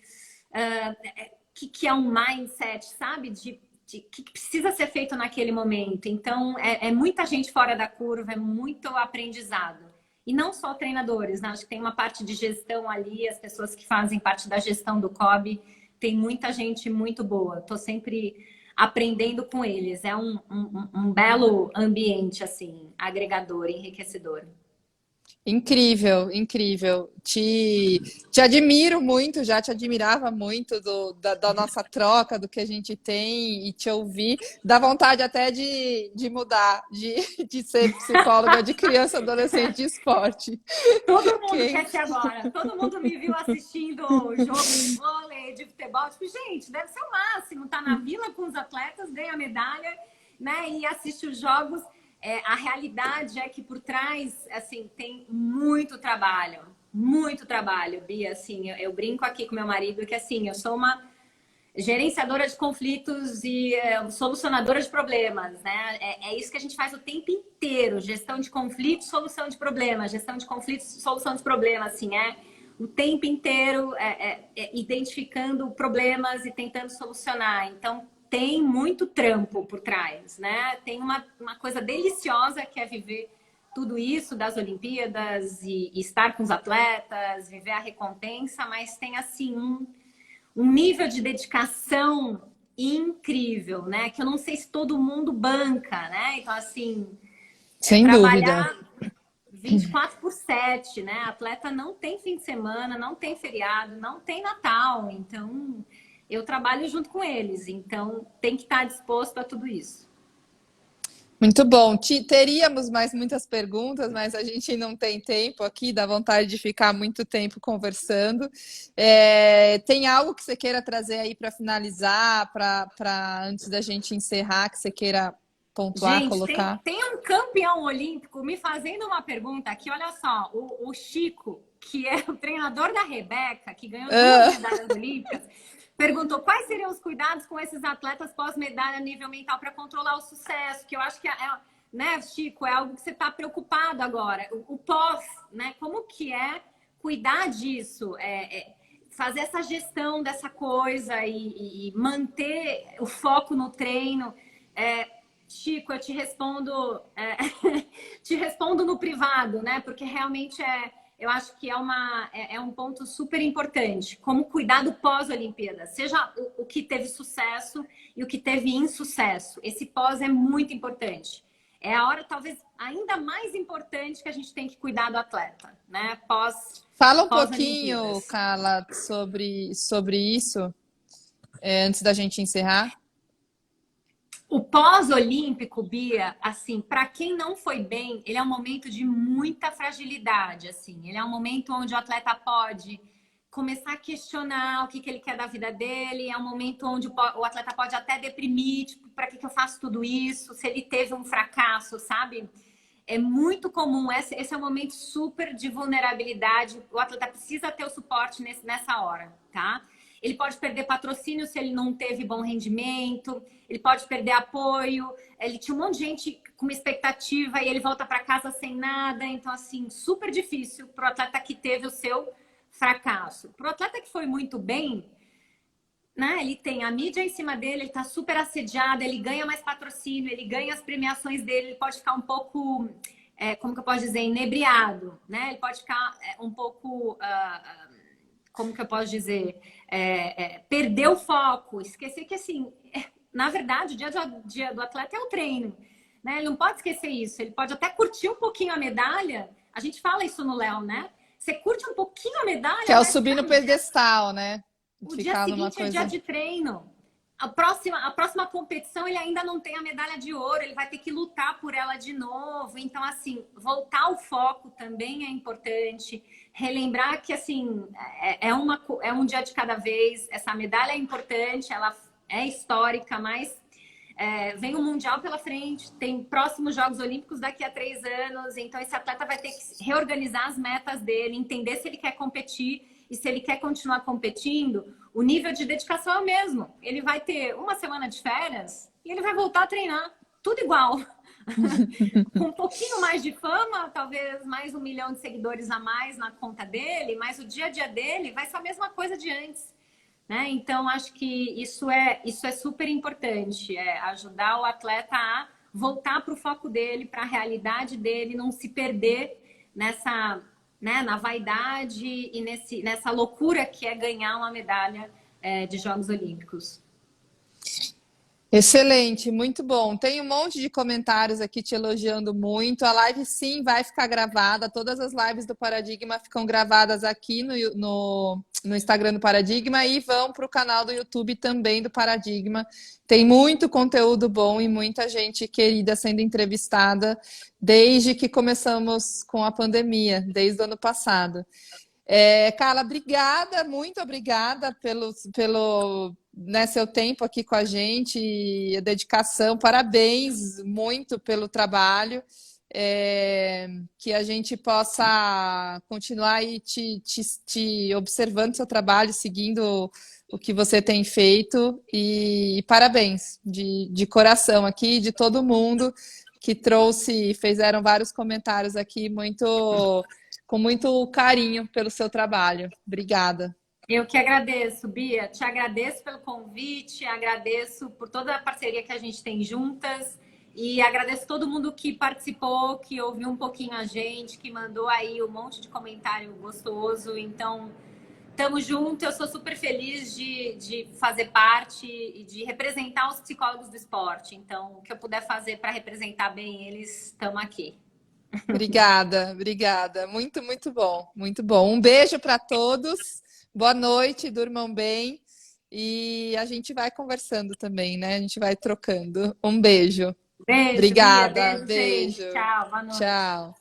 que é um mindset, sabe? De que precisa ser feito naquele momento. Então, é muita gente fora da curva, é muito aprendizado. E não só treinadores, né? Acho que tem uma parte de gestão ali, as pessoas que fazem parte da gestão do COB, tem muita gente muito boa. Estou sempre aprendendo com eles. É um belo ambiente, assim, agregador, enriquecedor. Incrível, incrível. Te admiro muito, já te admirava muito da nossa troca, do que a gente tem, e te ouvir. Dá vontade até de mudar, de ser psicóloga de criança, adolescente e esporte. Todo mundo Quem? quer ser agora. Todo mundo me viu assistindo jogo de vôlei, de futebol. Tipo, gente, deve ser o máximo. Tá na vila com os atletas, ganha medalha, né? E assiste os jogos. A realidade é que por trás, assim, tem muito trabalho, Bia. Assim, eu brinco aqui com meu marido que, assim, eu sou uma gerenciadora de conflitos e solucionadora de problemas, né? É isso que a gente faz o tempo inteiro: gestão de conflitos, solução de problemas, gestão de conflitos, solução de problemas, assim, o tempo inteiro identificando problemas e tentando solucionar. Então, tem muito trampo por trás, né? Tem uma coisa deliciosa que é viver tudo isso das Olimpíadas e estar com os atletas, viver a recompensa, mas tem, assim, um nível de dedicação incrível, né? Que eu não sei se todo mundo banca, né? Então, assim, Sem dúvida. trabalhar 24/7, né? Atleta não tem fim de semana, não tem feriado, não tem Natal. Então, eu trabalho junto com eles. Então, tem que estar disposto a tudo isso. Muito bom. Teríamos mais muitas perguntas, mas a gente não tem tempo aqui, dá vontade de ficar muito tempo conversando. Tem algo que você queira trazer aí para finalizar, para antes da gente encerrar, que você queira pontuar, Gente, colocar? tem um campeão olímpico me fazendo uma pergunta aqui. Olha só, o Chico, que é o treinador da Rebeca, que ganhou 2 medalhas olímpicas, perguntou quais seriam os cuidados com esses atletas pós-medalha a nível mental para controlar o sucesso, que eu acho que né, Chico, é algo que você está preocupado agora. O pós, né? Como que é cuidar disso? Fazer essa gestão dessa coisa e manter o foco no treino. Chico, eu te respondo, te respondo no privado, né? Porque realmente eu acho que é um ponto super importante. Como cuidar do pós-Olimpíada, seja o que teve sucesso e o que teve insucesso. Esse pós é muito importante. É a hora, talvez, ainda mais importante que a gente tem que cuidar do atleta, né? Fala um pouquinho, Pós-Olimpíadas. Carla, sobre isso, antes da gente encerrar. O pós-olímpico, Bia, assim, para quem não foi bem, ele é um momento de muita fragilidade, assim. Ele é um momento onde o atleta pode começar a questionar o que ele quer da vida dele. É um momento onde o atleta pode até deprimir, tipo, para que eu faço tudo isso? Se ele teve um fracasso, sabe? É muito comum. Esse é um momento super de vulnerabilidade. O atleta precisa ter o suporte nessa hora, tá? Ele pode perder patrocínio se ele não teve bom rendimento, ele pode perder apoio. Ele tinha um monte de gente com uma expectativa e ele volta para casa sem nada. Então, assim, super difícil para o atleta que teve o seu fracasso. Para o atleta que foi muito bem, né? Ele tem a mídia em cima dele, ele está super assediado, ele ganha mais patrocínio, ele ganha as premiações dele, ele pode ficar um pouco, como que eu posso dizer, inebriado, né? Ele pode ficar um pouco, como que eu posso dizer, perder o foco, esquecer que, assim, na verdade, o dia do atleta é o treino, né? Ele não pode esquecer isso, ele pode até curtir um pouquinho a medalha. A gente fala isso no Léo, né? Você curte um pouquinho a medalha, Que é o mas, subir no cara, pedestal, né? o dia Ficar numa seguinte é dia coisa. de treino. A próxima competição ele ainda não tem a medalha de ouro, ele vai ter que lutar por ela de novo. Então, assim, voltar ao foco também é importante. Relembrar que, assim, é um dia de cada vez. Essa medalha é importante, ela é histórica, mas vem o Mundial pela frente, tem próximos Jogos Olímpicos daqui a 3 anos. Então, esse atleta vai ter que reorganizar as metas dele, entender se ele quer competir. E se ele quer continuar competindo, o nível de dedicação é o mesmo. Ele vai ter uma semana de férias e ele vai voltar a treinar. Tudo igual. Com um pouquinho mais de fama, talvez mais 1 milhão de seguidores a mais na conta dele, mas o dia a dia dele vai ser a mesma coisa de antes. Né? Então, acho que isso é super importante. Ajudar o atleta a voltar para o foco dele, para a realidade dele, não se perder nessa... né, na vaidade e nessa loucura que é ganhar uma medalha de Jogos Olímpicos. Excelente, muito bom. Tem um monte de comentários aqui te elogiando muito. A live sim vai ficar gravada. Todas as lives do Paradigma ficam gravadas aqui no Instagram do Paradigma e vão para o canal do YouTube também do Paradigma. Tem muito conteúdo bom e muita gente querida sendo entrevistada desde que começamos com a pandemia, desde o ano passado. Carla, obrigada, muito obrigada pelo né, seu tempo aqui com a gente e a dedicação. Parabéns muito pelo trabalho. Que a gente possa continuar aí te observando seu trabalho, seguindo o que você tem feito. E parabéns de coração aqui, de todo mundo que trouxe, fizeram vários comentários aqui com muito carinho pelo seu trabalho. Obrigada. Eu que agradeço, Bia. Te agradeço pelo convite, agradeço por toda a parceria que a gente tem juntas e agradeço todo mundo que participou, que ouviu um pouquinho a gente, que mandou aí um monte de comentário gostoso. Então, tamo junto. Eu sou super feliz de fazer parte e de representar os psicólogos do esporte. Então, o que eu puder fazer para representar bem eles, estamos aqui. Obrigada, obrigada. Muito, muito bom, muito bom. Um beijo para todos. Boa noite, durmam bem. E a gente vai conversando também, né? A gente vai trocando. Um beijo. Beijo, Bia. Obrigada. Beijo, gente. Beijo. Tchau, boa noite. Tchau.